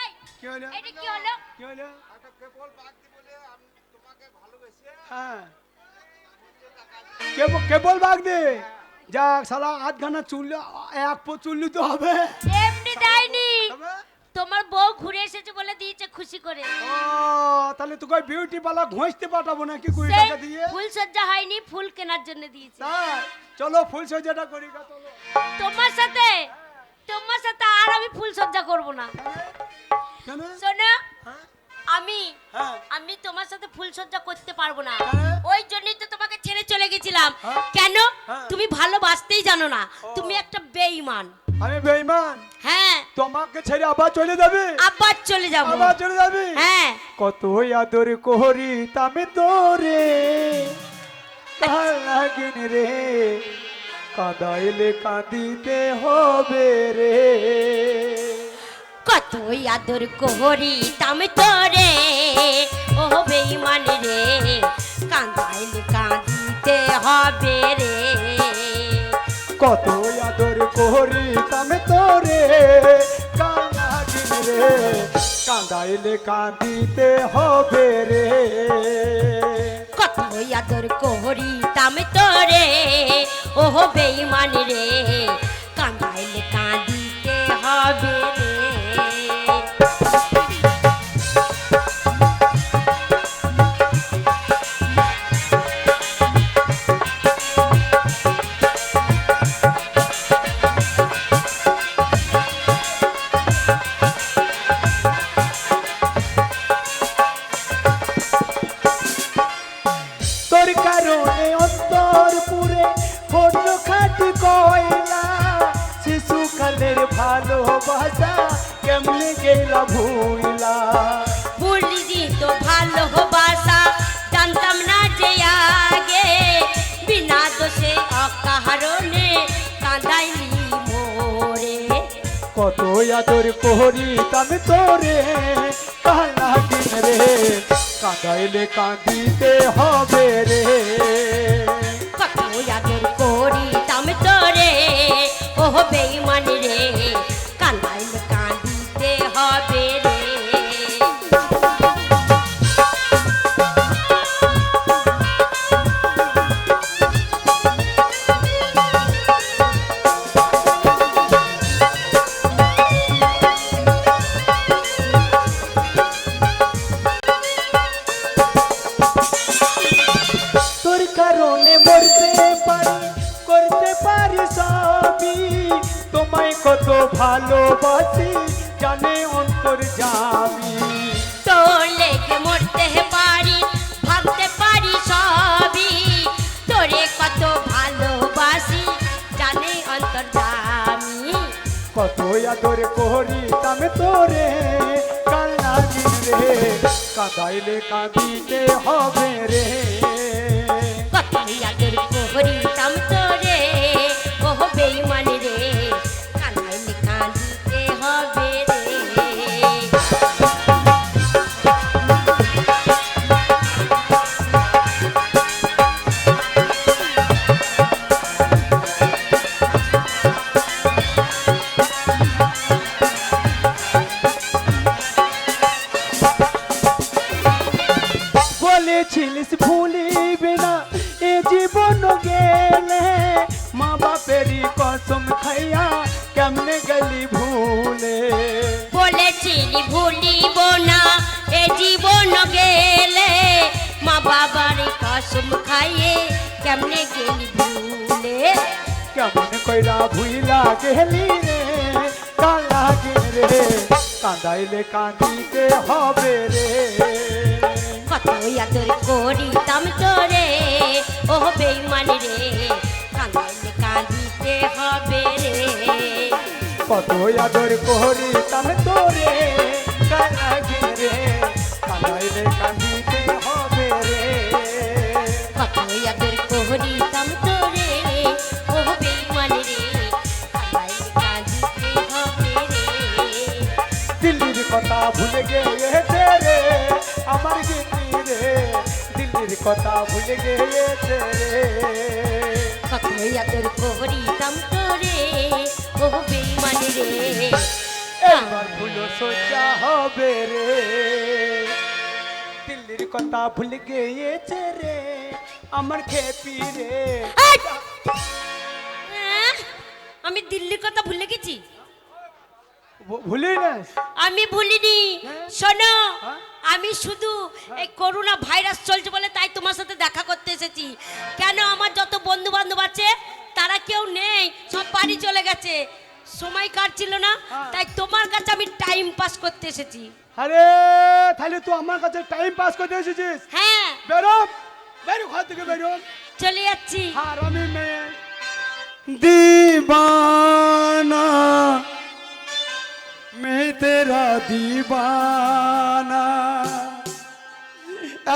এই, কি হলো? এটা কি হলো? কি হলো? হ্যাঁ। কেবল বাগ দে যাক সালা আধ ঘন্টা চুল এক পো চুল্লি তো হবে। এমনি দেয়নি, হবে? তোমার বউ ঘুরে এসেছে বলে দিয়েছে খুশি করে। ও তাহলে তোকে বিউটি পার্লার ঘষতে পাঠাবো নাকি 20 সেই টাকা দিয়ে? ফুল সজ্জা হয়নি, ফুল কেনার জন্য দিয়েছে। তাই চলো ফুল সজ্জাটা করি গা, চলো। তোমার সাথে আর আমি ফুল সজ্জা করব না। কেন? শোনো, হ্যাঁ? আমি হ্যাঁ। আমি তোমার সাথে ফুল সজ্জা করতে পারবো না। হ্যাঁ। ওই জন্যই তো তোমাকে ছেড়ে চলে গেছিলাম। হ্যাঁ। কেন? হ্যাঁ। তুমি ভালোবাসতেই জানো না, ও। তুমি একটা বেঈমান। আমি বেঈমান? হ্যাঁ, তোমাকে ছেড়ে আবার চলে যাবে? আবার চলে যাব। আবার চলে যাবে? হ্যাঁ, কত আদর করি তামে তোরে, ভাল লাগিন রে, কাঁদাইলে কাঁদিতে হবে রে। কতই আদর করি তামে তোরে, ও বেঈমান রে, কাঁদাইলে কাঁদিতে হবে রে। কত আদর করি তামে তোরে, ভাল লাগিন রে, কাঁদাইলে কাঁদিতে হবে রে। কতই আদর করি তামে তোরে, ও বেঈমান রে, কাঁদাইলে কাঁদিতে হবে রে। তোর কারণে অন্তর পুরে হল খাটি কয়লা, শিশুকালের ভালোবাসা কেমনে গেলা ভুইলা। ভুলি তো ভালোবাসা জানতাম না যে আগে, বিনা দোষে অকারণে কাঁদাইলি মোরে। কত আদর করি তবে তোরে, ভাল লাগিন রে, কাঁদাইলে কাঁদিতে হবে রে। কত আদর করি তামে তোরে, ও বেঈমান রে, কাঁদাইলে কাঁদিতে হবে রে। তোর কারণে মরতে পারি, করতে পারি সবই, তোমায় কত ভালোবাসি জানে অন্তর যাবি। তোর লেগে মরতে পারি, ভাবতে পারি সবই, তোরে কত ভালোবাসি জানে অন্তর্যামী। কত আদর করি তবে তোরে, কাল লাগিন রে, কাঁদাইলে কাঁদিতে হবে রে। কত আদর করি তাম তোরে, ও বেঈমান রে, কাঁদাইলে কাঁদিতে হবে রে। বলেছিলিস ভুলিবে না এ জীবন গেলে, মা বাপেরই কসম খাইয়া কেমনে গেলি ভুলে। বলেছিলি ভুলিব না এ জীবন গেলে, মা বাবার কসম খাইয়ে কেমনে গেলি ভুলে। কেমন কইরা ভুইলা গেলি রে, কাল লাগিন রে, কাঁদাইলে কাঁদিতে হবে রে। কত আদর করি তাম তোরে, ও বেঈমান রে, কাঁদাইলে কাঁদিতে হবে রে। কত আদর করি তবে তোরে, কাল লাগিন রে, কাঁদাইলে কাঁদিতে হবে রে। কত আদর করি তাম তোরে, ও বেঈমান রে, কাঁদাইলে কাঁদিতে হবে রে। দিল্লির কথা ভুলে গেছে রে, কথা ভুলে গিয়েছে রে। কতই আদর করিতাম তোরে ও বেঈমানি রে। এবার ভুলো সোজা হবে রে, দিল্লির কথা ভুলে গিয়েছে রে আমার খেপি রে। আমি দিল্লির কথা ভুলে গেছি? ভুলি না? আমি ভুলিনি। শোনো, হ্যাঁ? আমি শুধু এই করোনা ভাইরাস চলছে বলে তাই তোমার সাথে দেখা করতে এসেছি। কেন, আমার যত বন্ধু বান্ধব আছে তারা কেউ নেই, সব বাড়ি চলে গেছে, সময় কাটছিল না, তাই তোমার কাছে আমি টাইম পাস করতে এসেছি। আরে তাহলে তুই আমার কাছে টাইম পাস করতে এসেছিস? হ্যাঁ, বেরো বেরো, ঘর থেকে বেরো। চলে যাচ্ছি। আর আমি মেয়ে दीवाना, मैं तेरा दीवाना।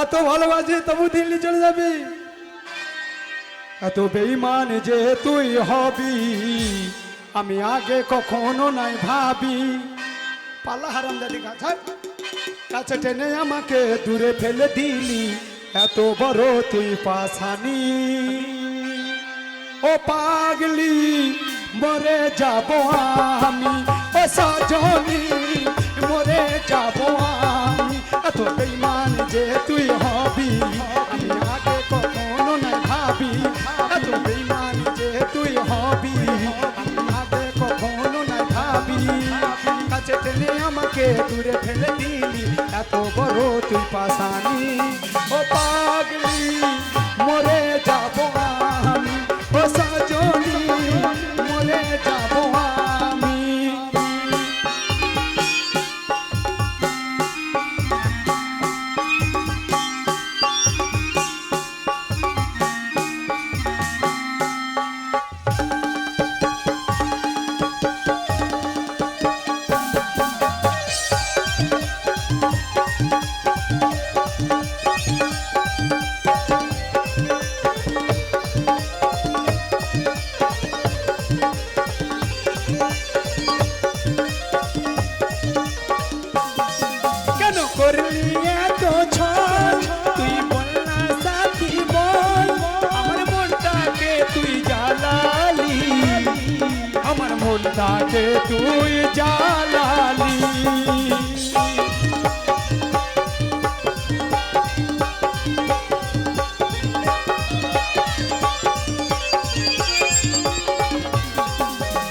এত ভালোবাসি তবু দিল্লি চলে যাবি? এত বেঈমান যে তুই হবি আমি আগে কখনো নাই ভাবি। পাল্লা হারাম দাদি কাছে টেনে আমাকে দূরে ফেলে দিলি, এত বড় তুই পাশানি। ও পাগলি মরে যাব আমি, ও সজনী মরে যাব আমি। এত বেঈমান যে তুই হবি আমি আগে কখনো নাই ভাবি। এত বেঈমান যে তুই হবি আমি আগে কখনো নাই ভাবি। কাছে টেনে আমাকে দূরে ফেলে দিলি, এত বড় তুই পাশানি। ও পাগলি মরে যাব আমি, ও সজনী মরে যাব আমি। কেন করলি এত ছল তুই বল না সাথী বল, আমার মনটাকে তুই জ্বালালি, আমার মনটাকে তুই জ্বালালি।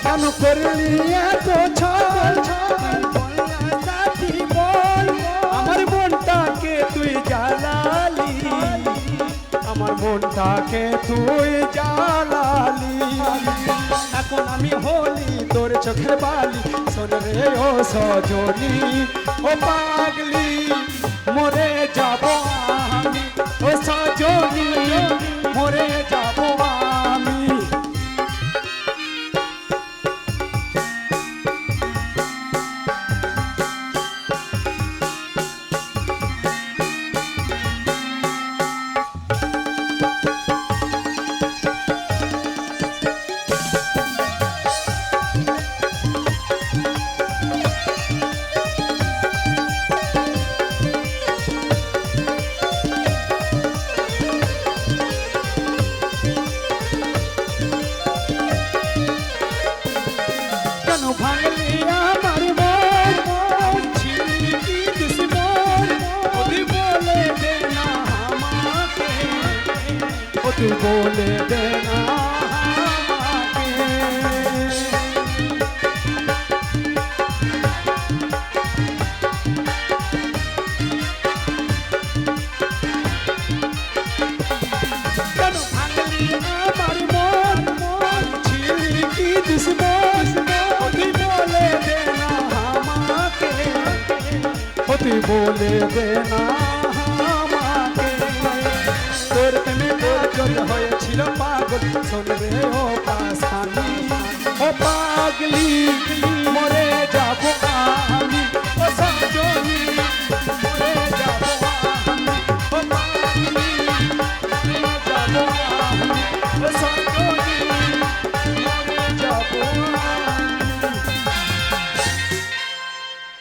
কেন করলি এত ছল তুই বল না সাথী বল, আমার মনটাকে তুই জ্বালালি, আমার মনটাকে তুই জ্বালালি। এখন আমি হলি তোর চোখের বালি, শোন রে ও সজনী ও পাগলি মরে যাব আমি, ও সজনী মরে যাব আমি। কেন ভাঙলি আমার মন, ছিলি কি দুশ্মন, ও তুই বলে দে না আমাকে, ও তুই বলে দে না আমাকে। কেন ভাঙলি আমার মন, ছিলি কি দুশ্মন, ও তুই বলে দে না আমাকে, ও তুই বলে দে না আমাকে। তোর প্রেমে পাগল হয়েছিল পাগল, শোন রে ও পাশানি, ও পাগলি